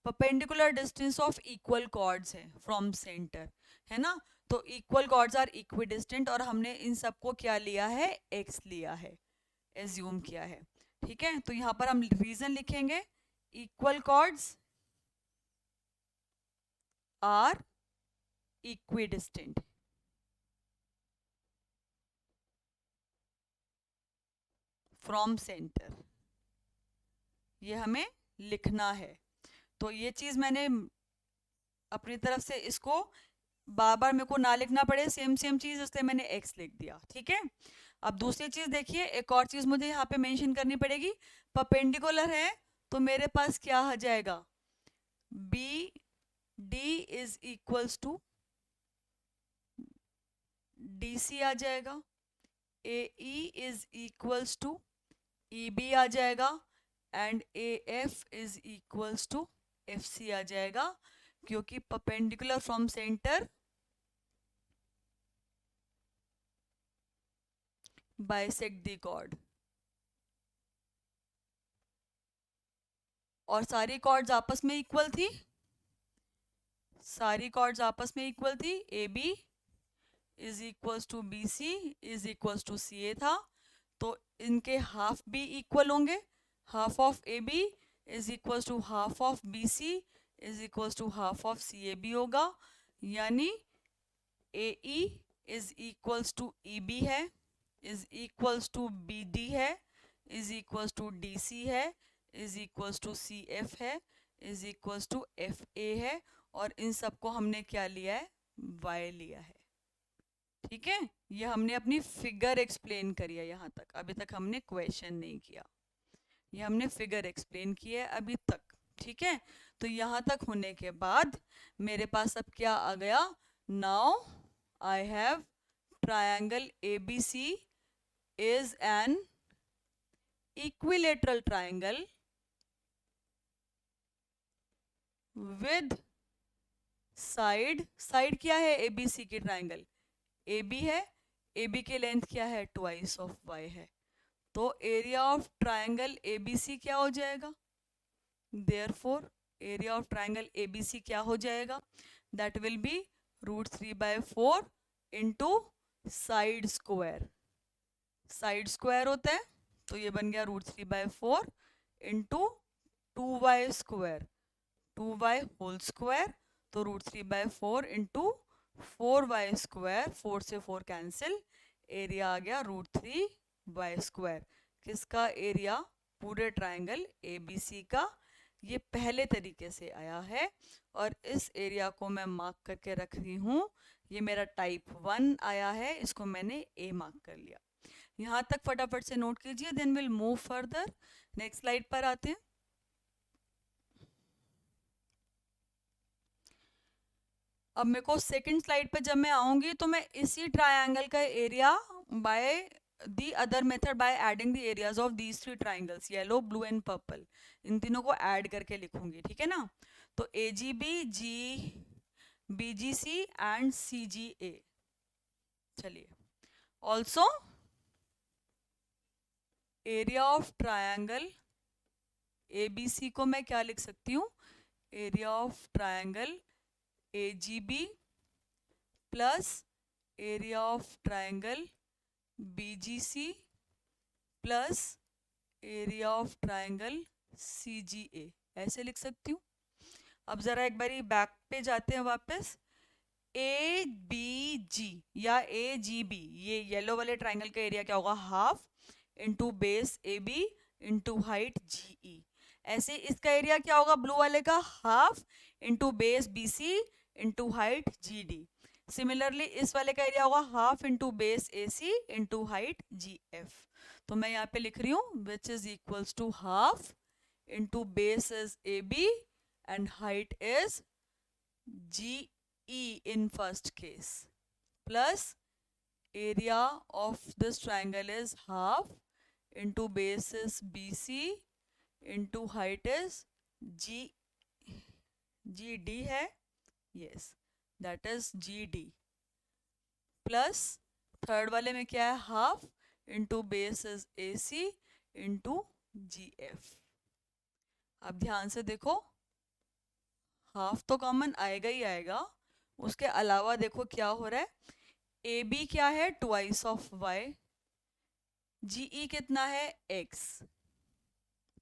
perpendicular distance of equal chords है फ्रॉम सेंटर, है ना। तो इक्वल कॉर्ड्स आर इक्विडिस्टेंट, और हमने इन सबको क्या लिया है, x लिया है, एज्यूम किया है, ठीक है। तो यहाँ पर हम रीजन लिखेंगे, equal chords are equidistant, from centre, ये हमें लिखना है। तो ये चीज मैंने अपनी तरफ से इसको बार बार मेरे को ना लिखना पड़े सेम सेम चीज, इसलिए मैंने x लिख दिया, ठीक है। अब दूसरी चीज देखिए, एक और चीज मुझे यहाँ पे मेंशन करनी पड़ेगी, परपेंडिकुलर है तो मेरे पास क्या आ जाएगा, B D is equals to D C आ जाएगा, A E is equals to E B आ जाएगा, and A F is equals to F C आ जाएगा, क्योंकि perpendicular from centre bisect the chord. और सारी कॉर्ड्स आपस में इक्वल थी, सारी कॉर्ड्स आपस में इक्वल थी, A B is equals to B C is equals to C A था, तो इनके हाफ भी इक्वल होंगे, half of A B is equals to half of B C is equals to half of C A B होगा, यानी A E is equals to E B है, is equals to B D है, is equals to D C है, is equals to C F है, is equals to F A है, और इन सबको हमने क्या लिया है, y लिया है, ठीक है। ये हमने अपनी फिगर एक्सप्लेन करी है यहाँ तक, अभी तक हमने क्वेश्चन नहीं किया, ये हमने फिगर एक्सप्लेन की है अभी तक, ठीक है। तो यहाँ तक होने के बाद मेरे पास अब क्या आ गया, now I have triangle ABC is an equilateral triangle with side, side क्या है ए बी सी की ट्राइंगल, ए बी है, ए बी की लेंथ क्या है ट्वाइस ऑफ वाई है, तो area of triangle A B C क्या हो जाएगा, therefore area of triangle A B C क्या हो जाएगा, that will be √3/4 into side square, side square होता है तो ये बन गया √3/4 into 2y², 2y whole square, तो √3/4 इंटू 4y², 4 से 4 कैंसिल, एरिया आ गया √3y²। किसका एरिया, पूरे ट्राइंगल ए बी सी का। ये पहले तरीके से आया है और इस एरिया को मैं मार्क करके रख रही हूँ। ये मेरा टाइप 1 आया है, इसको मैंने ए मार्क कर लिया। यहाँ तक फटाफट से नोट कीजिए, then will move further. Next slide पर आते हैं। अब मेरे को सेकंड स्लाइड पे जब मैं आऊंगी तो मैं इसी ट्रायंगल का area by the other method by adding the areas of these 3 triangles, yellow blue and purple, इन तीनों को ऐड करके लिखूंगी, ठीक है ना। तो A G B, G B G C and C G A. चलिए, also area of triangle A B C को मैं क्या लिख सकती हूँ, area of triangle A G B plus area of triangle B G C plus area of triangle C G ए, ऐसे लिख सकती हूँ। अब ज़रा एक बारी बैक पे जाते हैं वापस। ए बी जी या ए जी बी, ये येलो वाले ट्राइंगल का एरिया क्या होगा, half into base A B into height G E. ऐसे इसका एरिया क्या होगा, ब्लू वाले का half into base B C into height G D. Similarly इस वाले का एरिया होगा half into base A C into height G F. तो मैं यहाँ पे लिख रही हूँ which is equals to half into base is A B and height is GE in first case, plus area of this triangle is half into base is BC into height is GD है, yes, that is GD, plus third वाले में क्या है, half into base is AC into GF। अब ध्यान से देखो, half तो कॉमन आएगा ही आएगा, उसके अलावा देखो क्या हो रहा है, ए बी क्या है ट्वाइस ऑफ वाई, जी ई कितना है एक्स,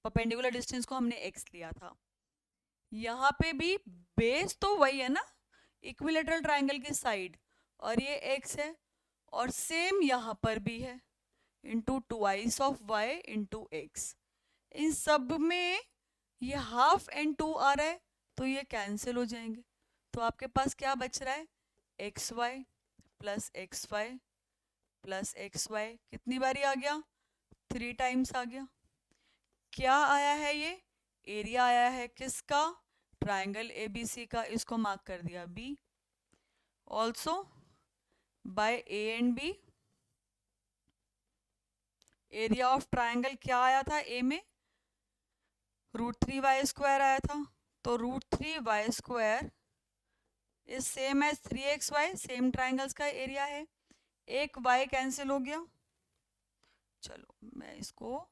परपेंडिकुलर डिस्टेंस को हमने एक्स लिया था। यहाँ पे भी बेस तो वही है ना, इक्विलेटरल ट्राइंगल की साइड, और ये एक्स है, और सेम यहाँ पर भी है, into twice of Y into X. इन सब में ये हाफ एंड 2 आ रहा है तो ये कैंसिल हो जाएंगे, तो आपके पास क्या बच रहा है, X Y plus X Y plus X Y, कितनी बारी आ गया, 3 टाइम्स आ गया। क्या आया है, ये एरिया आया है किसका, ट्राइंगल ए बी सी का, इसको मार्क कर दिया B. Also by A and B, area of triangle क्या आया था ए में, √3y² आया था, तो √3y² is same as 3xy, same triangles का एरिया है, एक y कैंसिल हो गया। चलो मैं इसको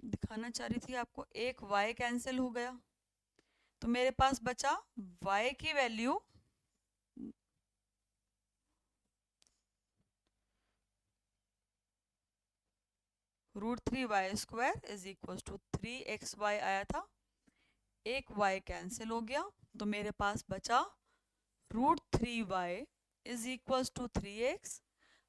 दिखाना चाह रही थी आपको, एक y कैंसिल हो गया, तो मेरे पास बचा y की value √3y² is equal to 3xy आया था, एक y कैंसिल हो गया, तो मेरे पास बचा √3y is equal to 3x।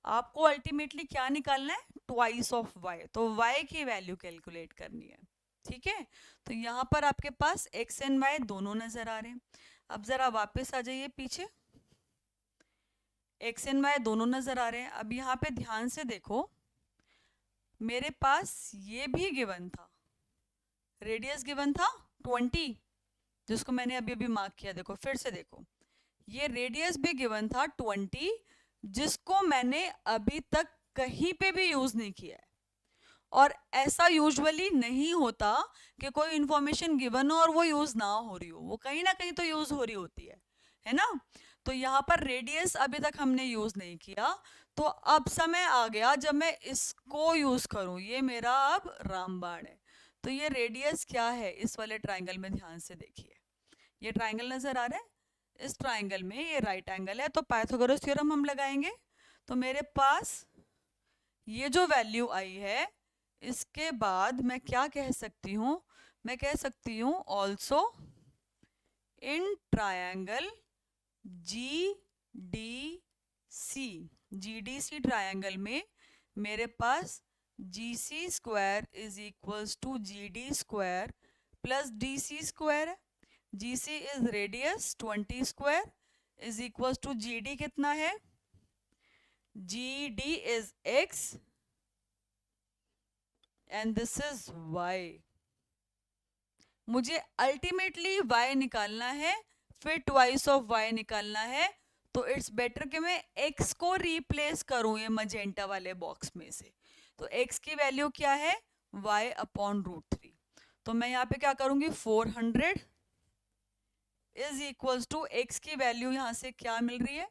आपको अल्टीमेटली क्या निकालना है, ट्वाइस ऑफ y, तो y की वैल्यू कैलकुलेट करनी है, ठीक है। तो यहाँ पर आपके पास x एंड y दोनों नजर आ रहे हैं। अब जरा वापस आ जाइए पीछे, x एंड y दोनों नजर आ रहे हैं। अब यहाँ पे ध्यान से देखो, मेरे पास ये भी गिवन था, रेडियस गिवन था 20, जिसको मैंने अभी अभी मार्क किया, देखो फिर से देखो, ये रेडियस भी गिवन था 20, जिसको मैंने अभी तक कहीं पे भी यूज नहीं किया है। और ऐसा यूजुअली नहीं होता कि कोई इंफॉर्मेशन गिवन हो और वो यूज ना हो रही हो, वो कहीं ना कहीं तो यूज हो रही होती है। है ना। तो यहाँ पर रेडियस अभी तक हमने यूज नहीं किया, तो अब समय आ गया जब मैं इसको यूज करूं। ये मेरा अब रामबाण है। तो ये रेडियस क्या है इस वाले ट्राइंगल में, ध्यान से देखिए। ये ट्राइंगल नजर आ रहा है, इस ट्राइंगल में ये राइट एंगल है, तो पाइथागोरस थ्योरम हम लगाएंगे। तो मेरे पास ये जो वैल्यू आई है, इसके बाद मैं क्या कह सकती हूँ, मैं कह सकती हूँ also in triangle G D C, G D C triangle में मेरे पास G C square is equals to G D square plus D C square है। G C is radius 20 square is equals to G D कितना है, G D is X and this is Y. मुझे ultimately y निकालना है, फिर twice of y निकालना है। तो इट्स बेटर कि मैं x को रिप्लेस करूं ये मजेंटा वाले बॉक्स में से। तो x की वैल्यू क्या है, y अपॉन रूट 3। तो मैं यहाँ पे क्या करूंगी, 400 इज इक्वल्स टू x की वैल्यू यहाँ से क्या मिल रही है,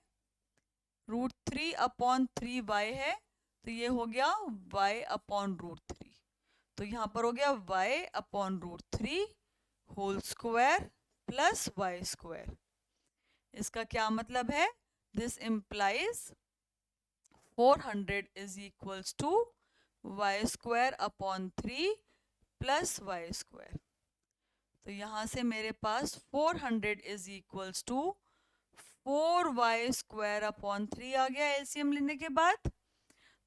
रूट 3 अपॉन 3y है। तो ये हो गया y अपॉन रूट 3। तो यहाँ पर हो गया y upon root 3 whole square plus Y square. इसका क्या मतलब है, this implies 400 is equals to Y square upon 3 plus Y square. तो यहां से मेरे पास 400 is equals to 4y square upon 3 आ गया एलसीएम लेने के बाद।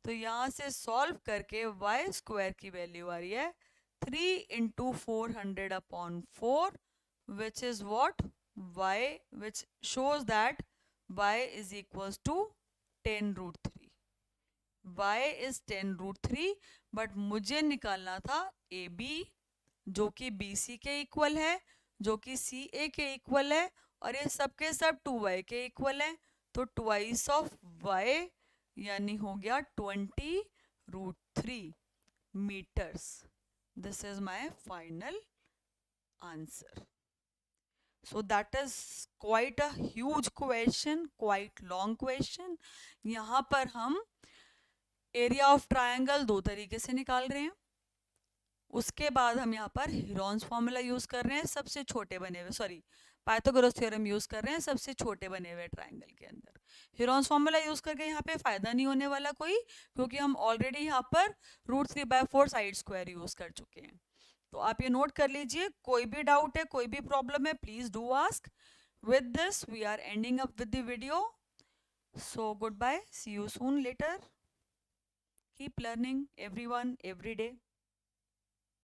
तो यहाँ से सॉल्व करके y स्क्वायर की वैल्यू आ रही है 3 into 400 upon 4, which is what, y, which shows that y is equals to 10 root 3। y is 10 root 3, but मुझे निकालना था ए बी, जो कि बी सी के इक्वल है, जो कि सी ए के इक्वल है, और ये सब के सब 2y के इक्वल है। तो ट्वाइस ऑफ y यानी हो गया 20 root 3 metres. This is my final answer. So that is quite a huge question, quite long question। यहाँ पर हम एरिया ऑफ ट्रायंगल दो तरीके से निकाल रहे हैं। उसके बाद हम यहाँ पर हीरोन्स फॉर्मूला यूज कर रहे हैं सबसे छोटे बने हुए, सॉरी पाइथागोरस थ्योरम यूज कर रहे हैं सबसे छोटे बने हुए ट्रायंगल के अंदर। हीरोन्स फॉर्मूला यूज करके यहाँ पे फायदा नहीं होने वाला कोई, क्योंकि हम ऑलरेडी यहाँ पर रूट 3/4 साइड स्क्वायर यूज कर चुके हैं। तो आप ये नोट कर लीजिए, कोई भी डाउट है, कोई भी प्रॉब्लम है, please do ask. With this, we are ending up with the video. So, goodbye. See you soon later. Keep learning, everyone, every day.